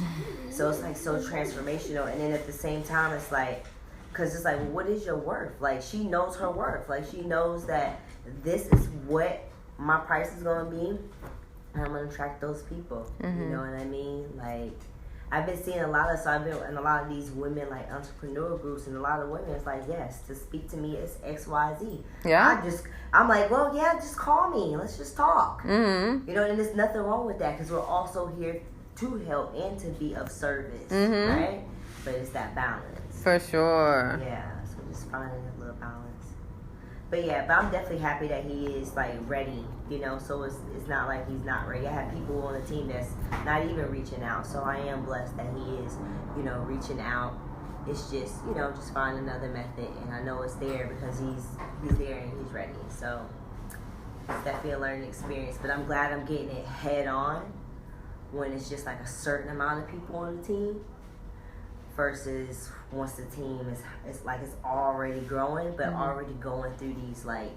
So it's like so transformational, and then at the same time, it's like, cause it's like, well, what is your worth? Like she knows her worth. Like she knows that this is what my price is gonna be. I'm gonna attract those people. Mm-hmm. You know what I mean? Like I've been seeing a lot of, so I've been in a lot of these women like entrepreneur groups, and a lot of women it's like, yes, to speak to me is XYZ. Yeah. I'm like, well, yeah, just call me. Let's just talk. Mm-hmm. You know, and there's nothing wrong with that because we're also here to help and to be of service, Mm-hmm. right? But it's that balance. For sure. Yeah, so just finding a little balance. But yeah, but I'm definitely happy that he is like ready, you know, so it's not like he's not ready. I have people on the team that's not even reaching out, so I am blessed that he is, you know, reaching out. It's just, you know, just find another method, and I know it's there because he's there and he's ready. So it's definitely a learning experience, but I'm glad I'm getting it head on when it's just like a certain amount of people on the team versus once the team is, it's like it's already growing, but already going through these like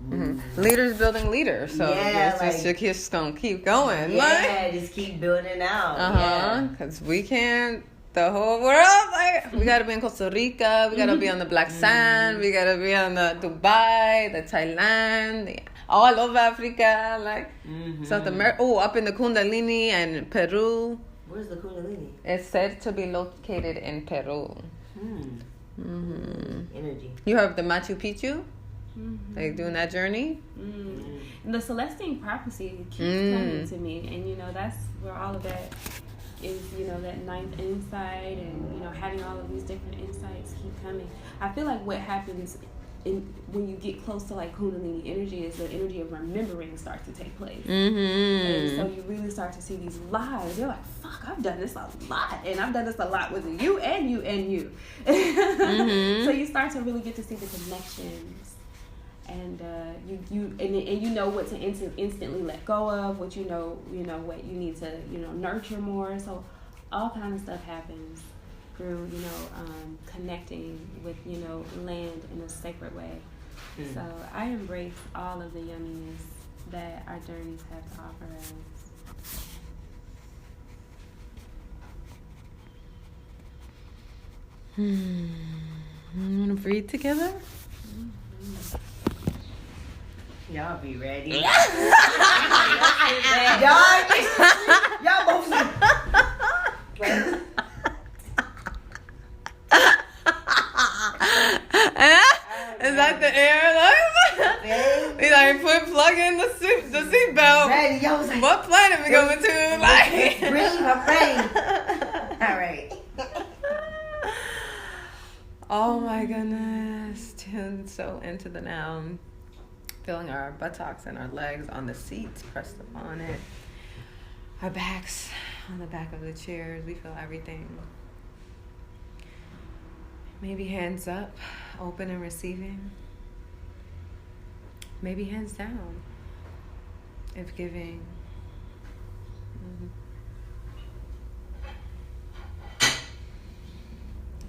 new, Leaders building leaders. So Yeah, it's like- just gonna keep going. yeah, just keep building out. Yeah. Because we can't, the whole world, like, we gotta be in Costa Rica, we gotta be on the Black Sand, we gotta be on the Dubai, the Thailand, all over Africa, like South America. Oh, up in the Kundalini and Peru. Where's the Kundalini? It's said to be located in Peru. Energy. You have the Machu Picchu, like doing that journey. And the Celestine prophecy keeps coming to me, and you know that's where all of that is. You know, that ninth insight, and you know having all of these different insights keep coming. I feel like what happens when you get close to like Kundalini energy is the energy of remembering starts to take place. And so you really start to see these lives. You're like, fuck, I've done this a lot. And I've done this a lot with you and you and you. So you start to really get to see the connections. And you know what to instantly let go of, what you know what you need to, nurture more. So all kind of stuff happens through, connecting with, land in a sacred way. So I embrace all of the yumminess that our journeys have to offer us. Want to breathe together? Y'all be ready. y'all both. Is that the air? He's like, plug in the seatbelt. Ready, y'all was like, What planet we going to? Like, breathe, I'm ready. All right. Oh my goodness. Tuned so into the now. Feeling our buttocks and our legs on the seats pressed upon it. Our backs on the back of the chairs. We feel everything. Maybe hands up, open and receiving. Maybe hands down, if giving.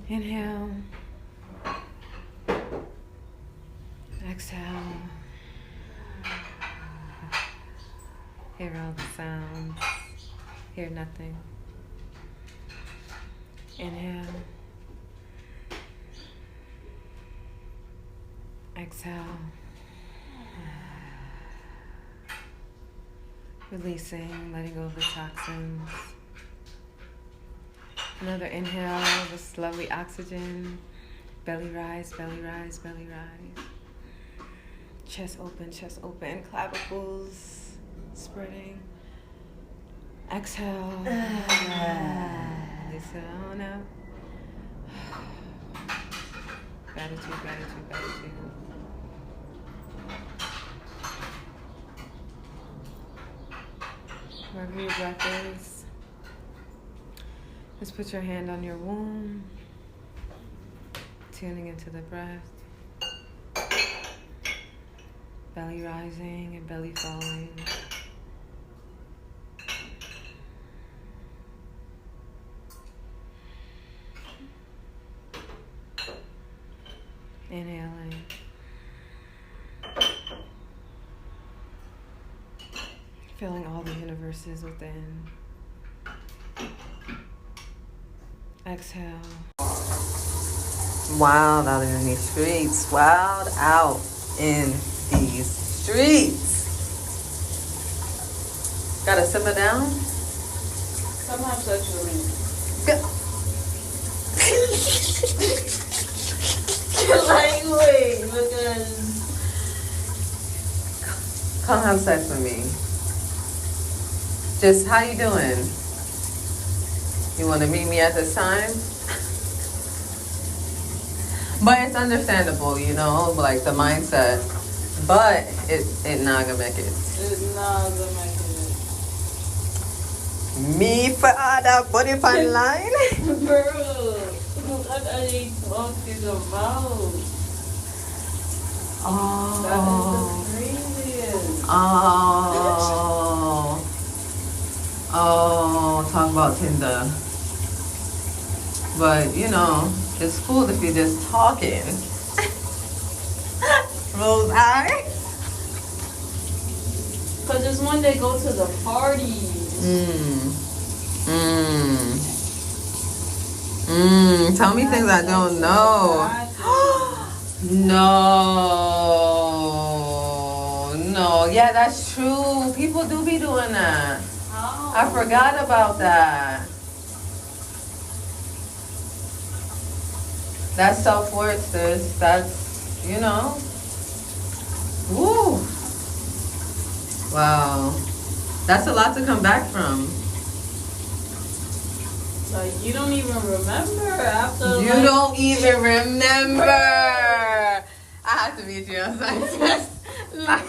Inhale. Exhale. Hear all the sounds. Hear nothing. Inhale. Exhale. Releasing, letting go of the toxins. Another inhale, this lovely oxygen. Belly rise, belly rise, belly rise. Chest open, clavicles spreading. Exhale. Release it on out. Gratitude, gratitude, gratitude. Wherever your breath is, Just put your hand on your womb, tuning into the breath, belly rising and belly falling. Inhaling. Feeling all the universes within. Exhale. Wild out in these streets. Wild out in these streets. Gotta simmer down? Sometimes sexually. Like, wait, because... Come have sex with me. Just, how you doing? You want to meet me at this time? But it's understandable, you know, like the mindset. But it not gonna make it. It's not gonna make it. Me for other body pan line? Girl, what are you talking about? That is the craziest. Oh, talk about Tinder. But, you know, it's cool if you're just talking. Rose eye? Because it's when they go to the parties. Tell me things I don't know. No. Yeah, that's true. People do be doing that. Oh. I forgot about that. That's self-worth, sis. That's, you know. Woo. Wow. That's a lot to come back from. Like, you don't even remember after. You don't even remember. I have to meet you outside. Like,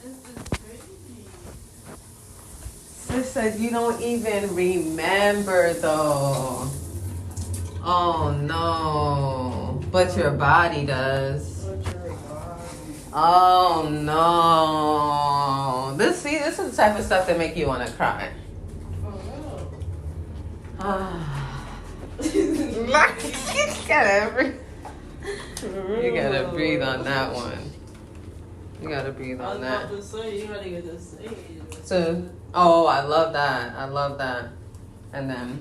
This is crazy. sis said you don't even remember though. Oh no. But your body does. Oh no. This is the type of stuff that make you want to cry. You gotta breathe on that one. You gotta breathe on that. I was about to say, you gotta get to say it. So, oh, I love that. And then,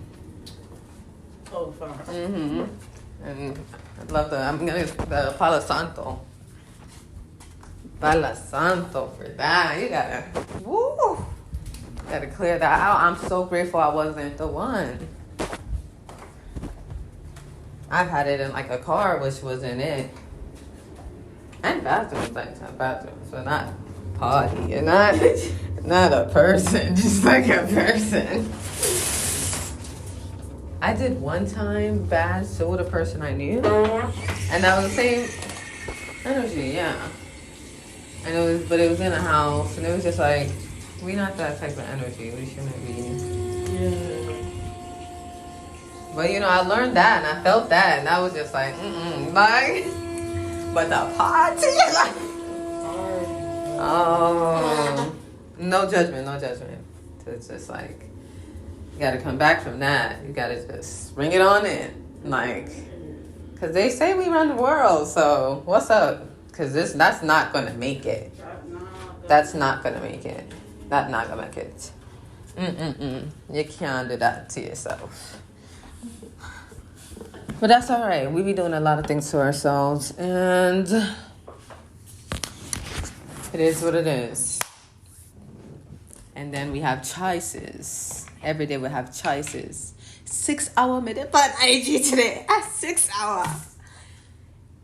Oh, fine. and I love the Palo Santo. Palo Santo for that. You gotta, woo. Gotta clear that out. I'm so grateful I wasn't the one. I've had it in like a car, which wasn't it. And bathrooms, like bathrooms, so not party. You're not a person, just like a person. I did one time bad so with a person I knew, and that was the same energy, yeah. And it was in a house, and it was just like, we're not that type of energy. We shouldn't be. Yeah. But you know, I learned that, and I felt that, and I was just like, like. But the party, like. Oh, no judgment. It's just like, you gotta come back from that. You gotta just bring it on in, like, cause they say we run the world. So what's up? Cause that's not gonna make it. That's not gonna make it. That's not gonna make it. You can't do that to yourself. But that's all right. We be doing a lot of things to ourselves, and it is what it is. And then we have choices. Every day we have choices. 6 hour minute on IG today. 6 hour.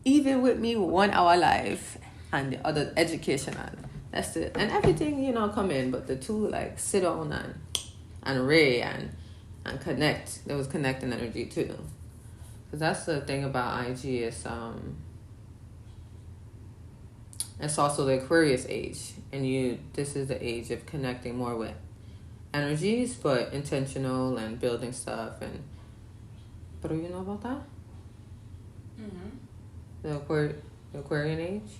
Even with me 1 hour live and the other educational. That's it. And everything, you know, come in. But the two, like, sit on and ray and connect. There was connecting energy too. Because that's the thing about IG is it's also the Aquarius age. And this is the age of connecting more with energies, but intentional and building stuff. And but do you know about that? The Aquarian age.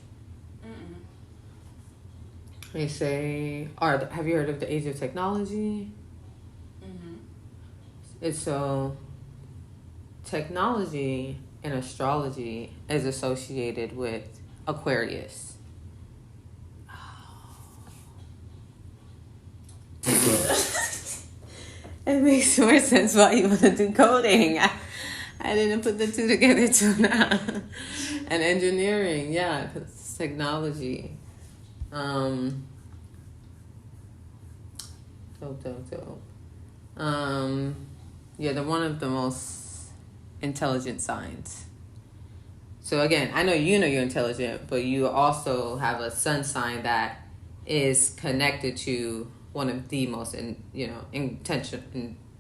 They say, have you heard of the age of technology? It's so technology and astrology is associated with Aquarius. It makes more sense why you want to do coding. I didn't put the two together till now. And engineering, yeah, because it's technology. Dope. Yeah, they're one of the most intelligent signs. So again, I know you're intelligent, but you also have a sun sign that is connected to one of the most,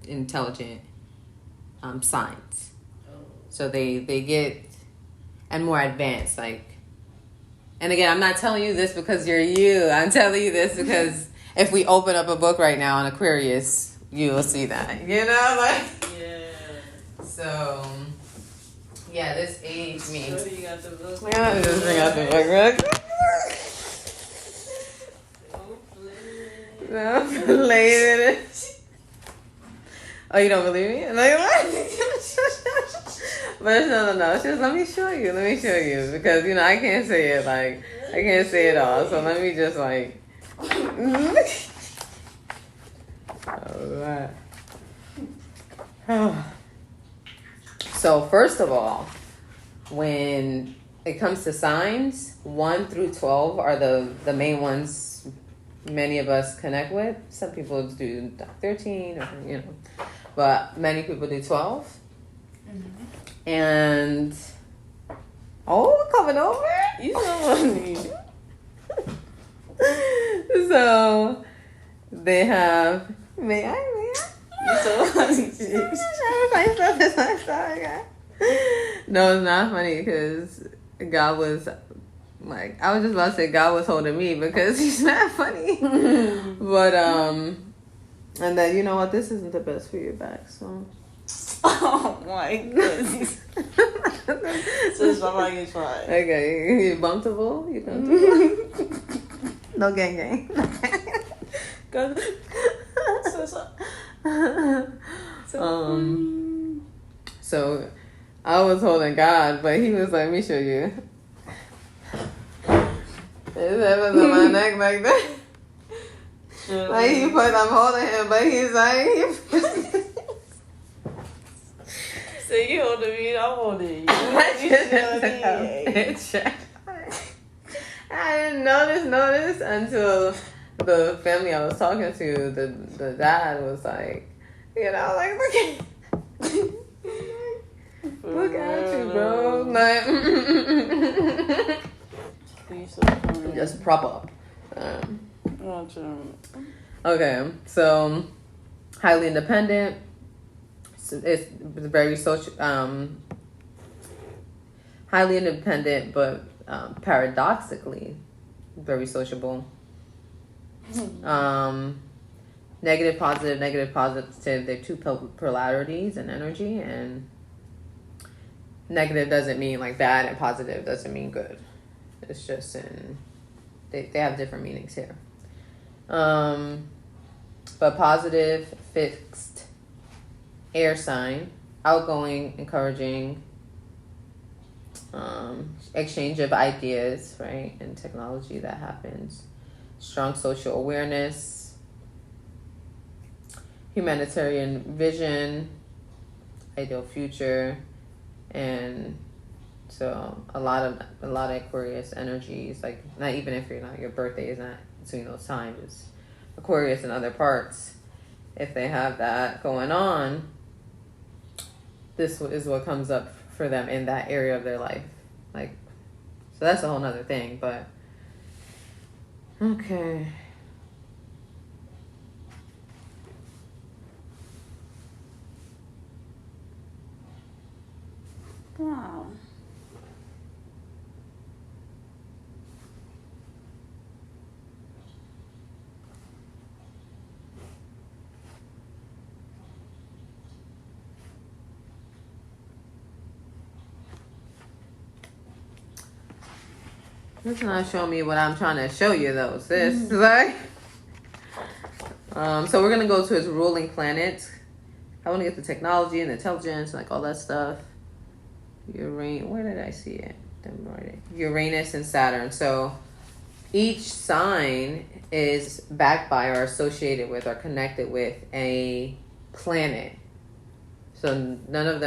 intelligent signs. So they get and more advanced, like. And again, I'm not telling you this because you're you. I'm telling you this because if we open up a book right now on Aquarius, you will see that. You know, like. Yeah. So. Yeah, this age means. So you got the book. Yeah, just bring out the book real quick. No, later. Oh, you don't believe me? Like what? But no. Just let me show you. Because I can't say it I can't say it all. So let me just like. Alright. So first of all, when it comes to signs, 1 through 12 are the main ones many of us connect with. Some people do 13 or but many people do 12. And coming over, you know what I mean. So they have may I? You so funny. No, it's not funny because God was like, I was just about to say God was holding me because he's not funny. But and then you know what? This isn't the best for your back, so. Oh my goodness. So somebody can try. Okay, you bumpable? You comfortable? No gang. So I was holding God, but he was like, "Let me show you." His head was on my neck like that. Like he put, I'm holding him, but he's like, so you holding me, I'm holding you. I didn't notice until the family I was talking to, the dad was like, look at you, bro. Like, just prop up. Okay, so highly independent. It's very social. Highly independent, but paradoxically, very sociable. Negative, positive. They're two polarities in energy, and negative doesn't mean like bad, and positive doesn't mean good. It's just they have different meanings here. But positive, fixed, air sign, outgoing, encouraging, exchange of ideas, right, and technology that happens. Strong social awareness, humanitarian vision, ideal future, and so a lot of Aquarius energies, like not even if your birthday is not between those times, it's Aquarius and other parts. If they have that going on, this is what comes up for them in that area of their life. Like, so that's a whole nother thing, but okay. Wow. That's not showing me what I'm trying to show you, though, sis. Like, so we're gonna go to his ruling planets. I want to get the technology and the intelligence, like all that stuff. Uranus. Where did I see it? Uranus and Saturn. So each sign is backed by or associated with or connected with a planet. So none of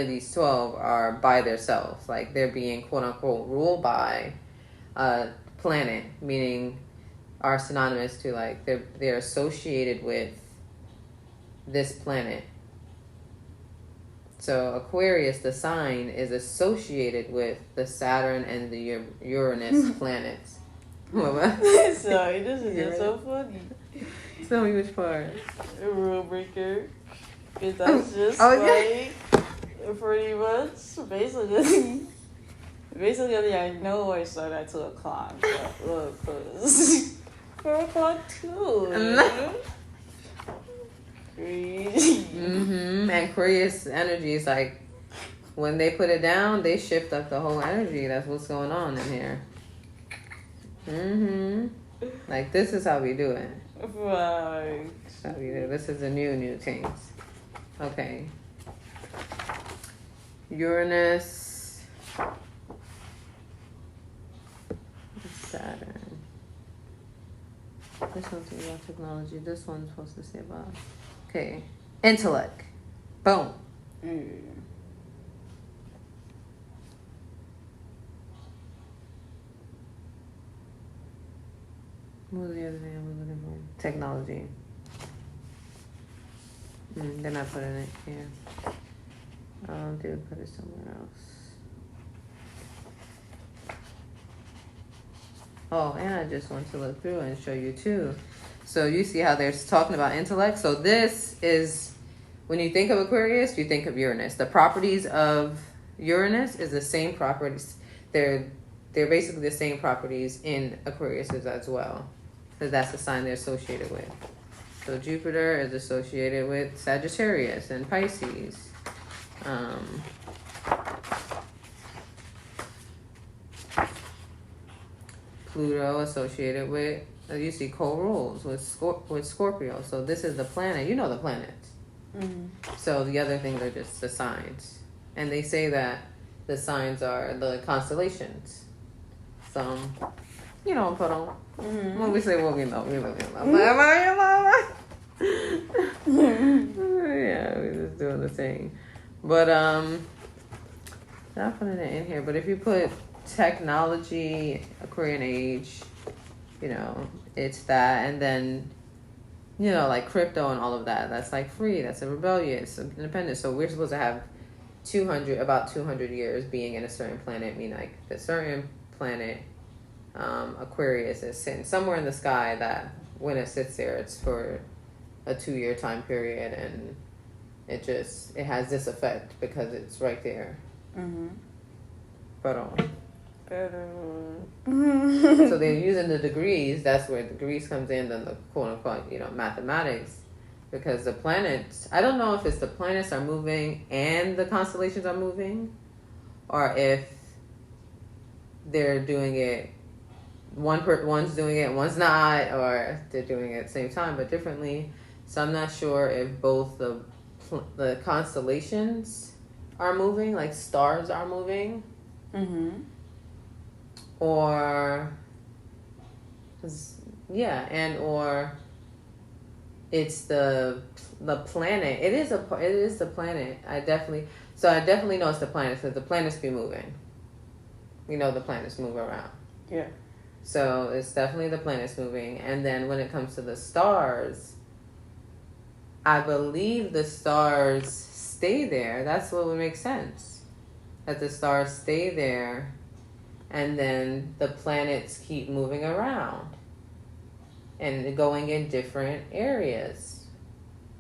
these 12 are by themselves. Like they're being quote unquote ruled by a planet, meaning are synonymous to like they're associated with this planet. So Aquarius, the sign, is associated with the Saturn and the Uranus planets. Sorry, this is just so funny. Tell me which part. A rule breaker. Because that's just like pretty much basically I know I start at 2 o'clock. But look, 4 o'clock too. Crazy. And Aquarius energy is like when they put it down, they shift up the whole energy. That's what's going on in here. Like this is how we do it. Right. This is how we do it. This is the new things. Okay. Uranus. Saturn. This one's about technology. This one's supposed to say about. Okay. Intellect. Boom. What was the other thing I was looking for? Technology. They're not putting it here. They would put it somewhere else. Oh, and I just want to look through and show you too. So you see how they're talking about intellect. So this is, when you think of Aquarius, you think of Uranus. The properties of Uranus is the same properties. They're basically the same properties in Aquarius as well, because that's the sign they're associated with. So Jupiter is associated with Sagittarius and Pisces. Pluto associated with, you see, co-rules with Scorpio. So this is the planet. You know the planets. So the other things are just the signs. And they say that the signs are the constellations. So, you know, put on. When we say what we know, we live in love. Yeah, we're just doing the thing. But, not putting it in here, but if you put technology, Aquarian age, you know, it's that, and then, you know, like crypto and all of that, that's like free, that's a rebellious, independent. So we're supposed to have about 200 years being in a certain planet, meaning like the certain planet, Aquarius is sitting somewhere in the sky that when it sits there, it's for a 2-year time period, and it has this effect because it's right there. But so they're using the degrees. That's where degrees comes in, then the quote unquote, you know, mathematics, because the planets. I don't know if it's the planets are moving and the constellations are moving, or if they're doing it. One's doing it, one's not, or they're doing it at the same time but differently. So I'm not sure if both the constellations are moving, like stars are moving, or or it's the planet. It is the planet. I definitely know it's the planet, because the planets be moving. We know the planets move around. Yeah. So it's definitely the planets moving. And then when it comes to the stars, I believe the stars stay there. That's what would make sense. That the stars stay there, and then the planets keep moving around and going in different areas,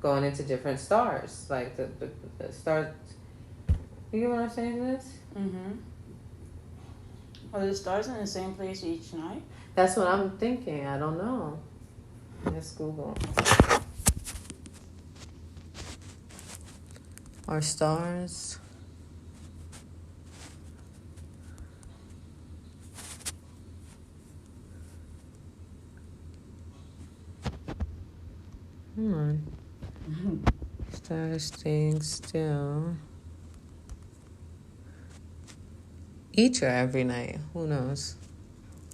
going into different stars. Like the stars. You get what I'm saying, Liz? Are the stars in the same place each night? That's what I'm thinking. I don't know. Let's Google. Are stars Come on. Stars staying still. Each or every night? Who knows?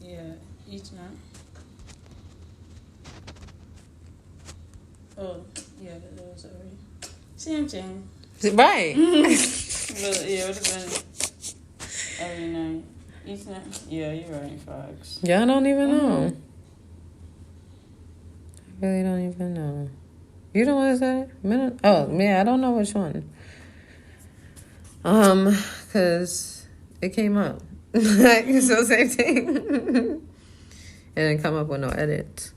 Yeah, each night. Oh, yeah, that was already. Same thing. Right. But yeah, it would have been every night. Each night. Yeah, you're right, Fox. Y'all don't even know. I really don't even know. You don't want to say? Minute? Oh, yeah, I don't know which one. Because it came up. So same thing. And didn't come up with no edit.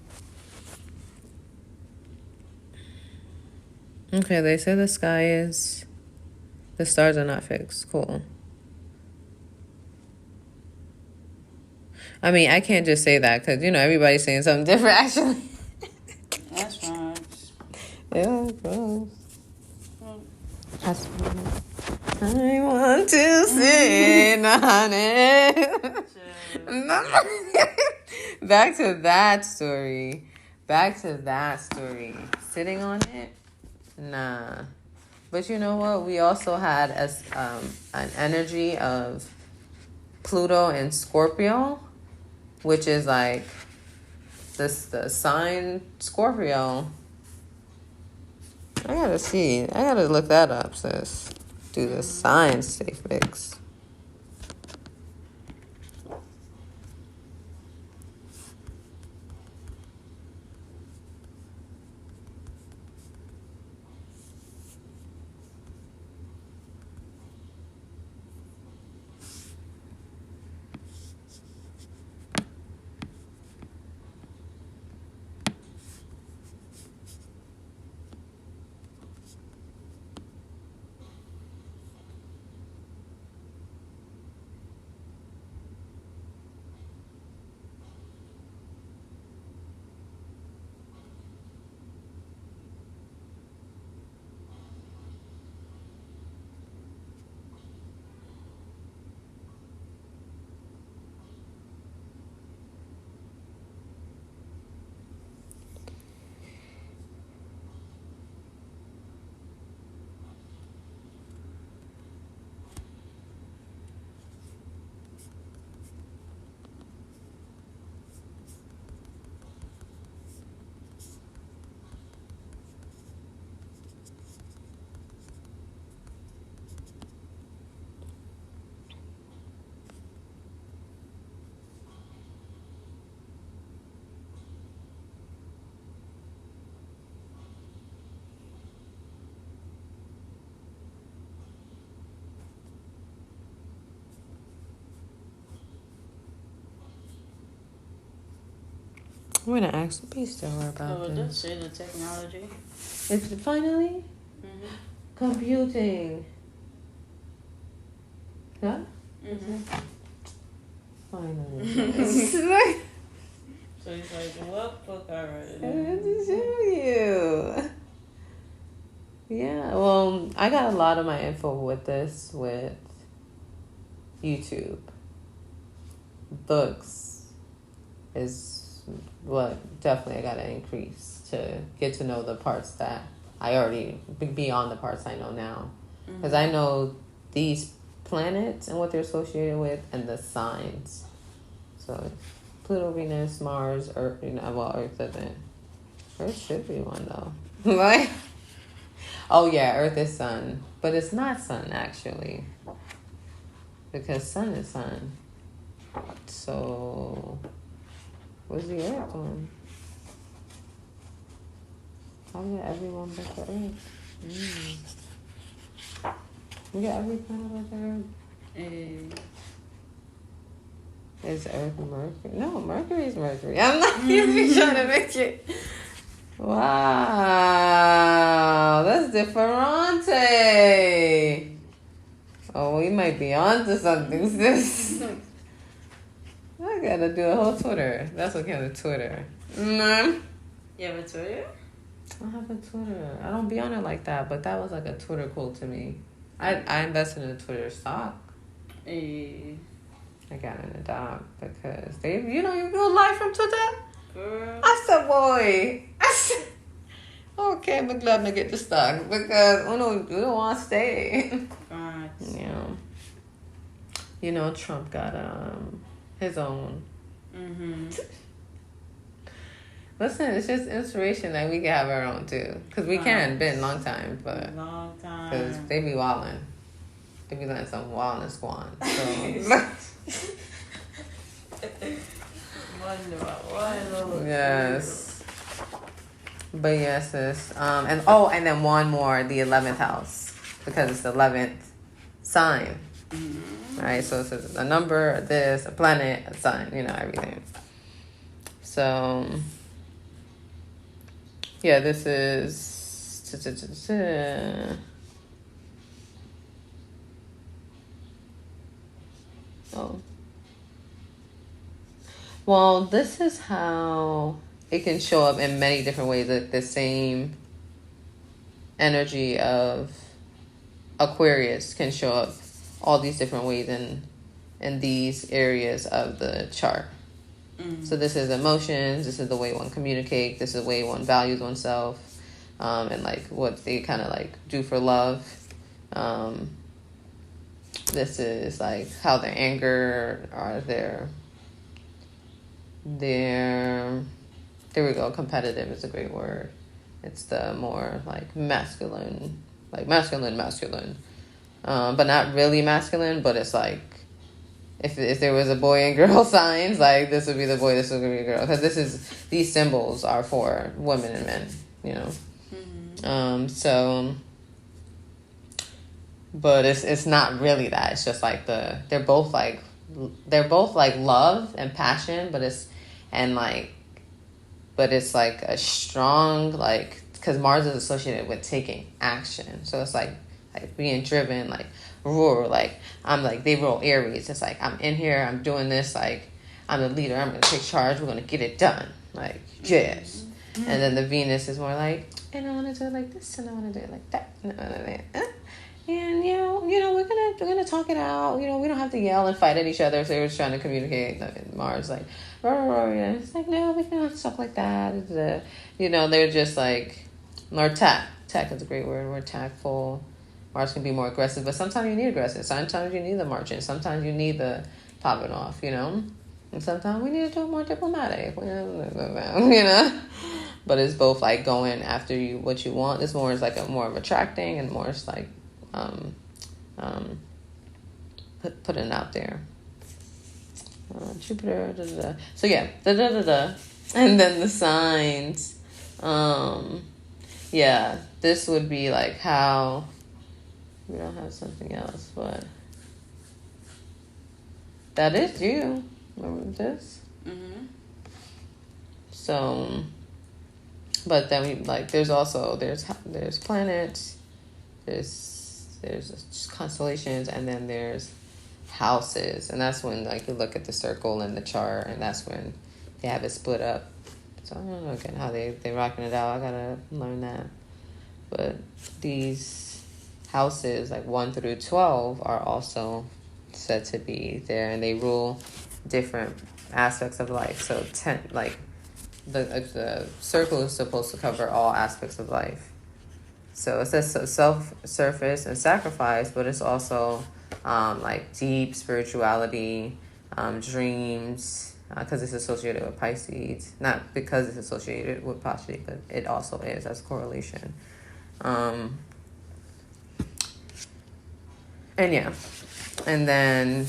Okay, they say the stars are not fixed. Cool. I mean, I can't just say that because, everybody's saying something different, actually. That's fine. Yeah, gross. I want to sing on it. Back to that story. Sitting on it? Nah. But you know what? We also had an energy of Pluto and Scorpio, which is like the sign Scorpio. I gotta look that up, sis. Do the signs stay fixed? I'm gonna ask the beast about Oh, it does this. say the technology. It's finally computing. Huh? Finally. So he's like, what book I read? I had to show you. Yeah, well, I got a lot of my info with YouTube. Books is what definitely I gotta increase to get to know the parts that I already, beyond the parts I know now. Because I know these planets and what they're associated with and the signs. So Pluto, Venus, Mars, Earth, Earth doesn't. Earth should be one though. Like, oh yeah, Earth is sun. But it's not sun actually. Because sun is sun. So what's the Earth one? How get everyone but the Earth? You get every planet but the Earth? Is Earth Mercury? No, Mercury's Mercury. I'm not even trying to make it. Wow, that's differente. Oh, we might be onto something, sis. I gotta do a whole Twitter. That's what kind of Twitter. You have a Twitter? I have a Twitter. I don't be on it like that, but that was like a Twitter quote to me. I invested in a Twitter stock. I got an adopt because you build life from Twitter. Girl. I said, boy. Okay, but glad to get the stock because we don't want to stay. Right. You know, Trump got his own. Mm-hmm. Listen, it's just inspiration that we can have our own too, because we can. Been a long time, but Long because time. they be wildin', they be letting some wildness squan. So. Wonderful. Yes. But yes, sis. And then one more, the 11th house, because it's the 11th sign. Mm-hmm. Right? So it's a number, a planet, a sign, everything. So, yeah, this is. Oh. Well, this is how it can show up in many different ways. The same energy of Aquarius can show up all these different ways in these areas of the chart. So this is emotions, this is the way one communicates, this is the way one values oneself, and like what they kind of like do for love. This is like how their anger or their there we go, competitive is a great word. It's the more like masculine, but not really masculine, but it's like if there was a boy and girl signs, like this would be the boy, this would be the girl, because these symbols are for women and men, but it's not really that. It's just like they're both like love and passion, but it's like a strong, like, because Mars is associated with taking action, so it's like being driven, like roar, like I'm like they roll Aries. It's like I'm in here, I'm doing this, like I'm the leader, I'm gonna take charge, we're gonna get it done, like yes. And then the Venus is more like, and I want to do it like this, and I want to do it like that, and we're gonna talk it out. We don't have to yell and fight at each other. So they're just trying to communicate. Mars like, it's like no, we don't have to talk like that. They're just like, or tact. Tact is a great word. We're tactful. Mars can be more aggressive, but sometimes you need aggressive. Sometimes you need the marching. Sometimes you need the popping off. And sometimes we need to do it more diplomatic. But it's both like going after you what you want. This more is like a more of attracting, and more is like putting it out there. Jupiter, so yeah, and then the signs. Yeah, this would be like how we don't have something else, but that is you. Remember this? Mm-hmm. So, but then we like there's planets, there's constellations, and then there's houses, and that's when like you look at the circle in the chart, and that's when they have it split up. So I don't know again how they rocking it out. I gotta learn that. But these houses like 1 through 12 are also said to be there, and they rule different aspects of life. So 10 like the circle is supposed to cover all aspects of life. So it says self-surface and sacrifice, but it's also like deep spirituality, dreams, because it's associated with Pisces. Not because it's associated with Pisces, but it also is. That's correlation. And yeah. And then,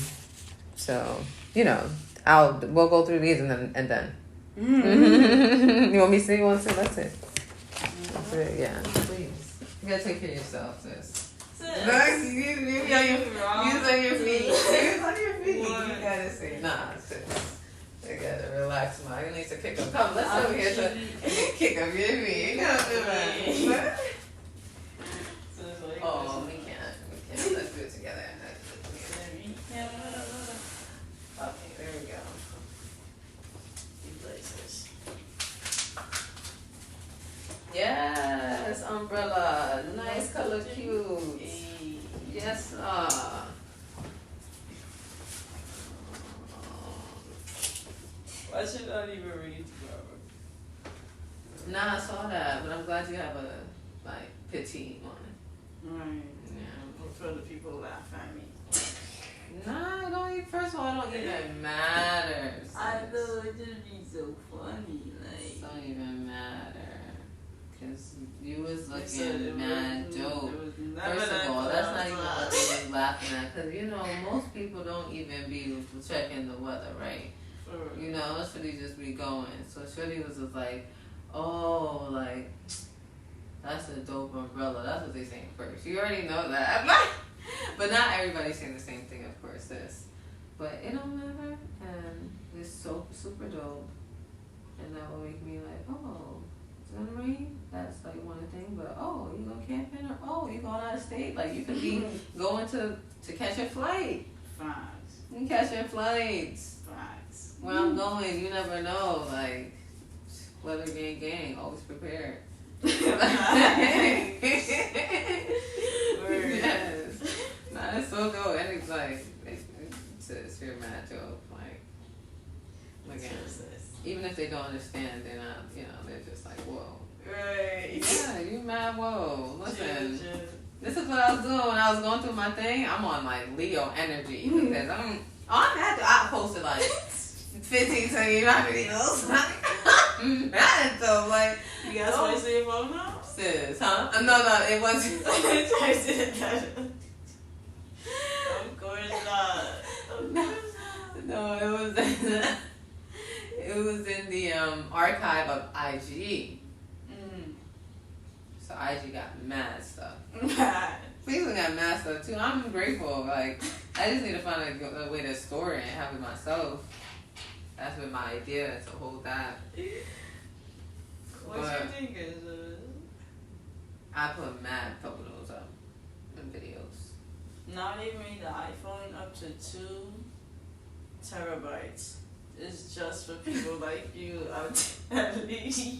so, we'll go through these and then. Mm-hmm. You want me to see? You want to see? Let's see. That's it, yeah. Please. You gotta take care of yourself, sis. Look, you on your feet. You gotta see. Nah, sis. You gotta relax, man. You need to kick up. Come, let's over here to kick up your feet. Come, oh, we can't. Let's do it together. Okay, there we go. Yes, umbrella. Nice color, cute. Yes, Why should I even read tomorrow? Nah, I saw that, but I'm glad you have a like petite one. Right. Yeah. For the people who laugh at me. Nah, it don't even, first of all, it don't even matter. I know, it just be so funny. It Like, don't even matter. Cause you was they said it looking mad dope. it was never First of all, that's not even what they class. was laughing at. Cause you know, most people don't even be checking the weather, right? For- You know, Shorty just be going. So Shorty was just like, oh, like, that's a dope umbrella. That's what they saying first. You already know that. But not everybody's saying the same thing, of course, sis. But it don't matter. And it's so super dope. And that will make me like, oh, it's gonna rain? That's like one thing. But oh, you going camping? Or oh, you going out of state? Like you could be going to catch a flight. Facts. You catching flights. Facts. Where I'm going, you never know. Like, weather gang, always prepared. Yes. Nah, it's so dope. And it's like, it's your mad dope. Like, again, even if they don't understand, they're not, you know, they're just like, whoa. Right. Yeah, you mad, whoa. Listen, Just- this is what I was doing when I was going through my thing. I'm on like Leo energy because I posted like 15, 20 videos. I'm mad though, like, You guys want to see your phone now? sis, huh? No, it wasn't. Of course not. Of course not. No, it was in the archive of IG. So IG got mad stuff. Facebook got mad stuff too. I'm grateful. Like, I just need to find a way to store it and have it myself. That's been my idea, to hold that. What But you think is I put mad photos up and videos. not even the iPhone up to 2 terabytes. It's just for people like you. I'm telling you.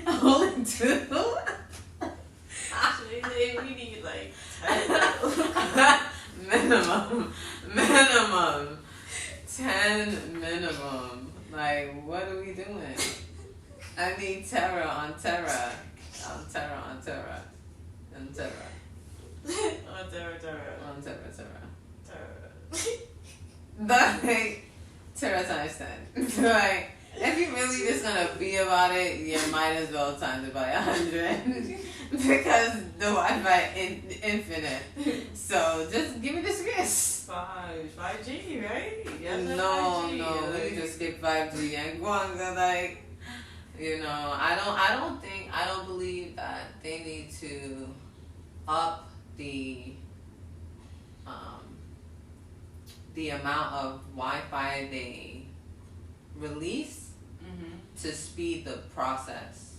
Only 2? Actually, we need like 10. Minimum. 10 minimum. Like, what are we doing? I need terror on terror. On terror on terror. On terror. Oh, terror. On terror, Terror. Like, terror times 10. Like, if you really just gonna be about it, you might as well times it by 100. Because the Wi-Fi infinite. So just give me the scripts. 5G, right? Yes, No, 5G. we Like, need to skip 5G and Guanga, like, you know, I don't believe that they need to up the amount of Wi-Fi they release to speed the process.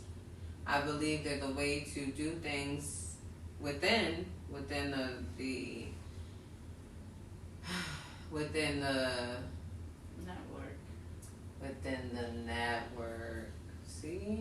I believe there's a way to do things within the network. within the network. See?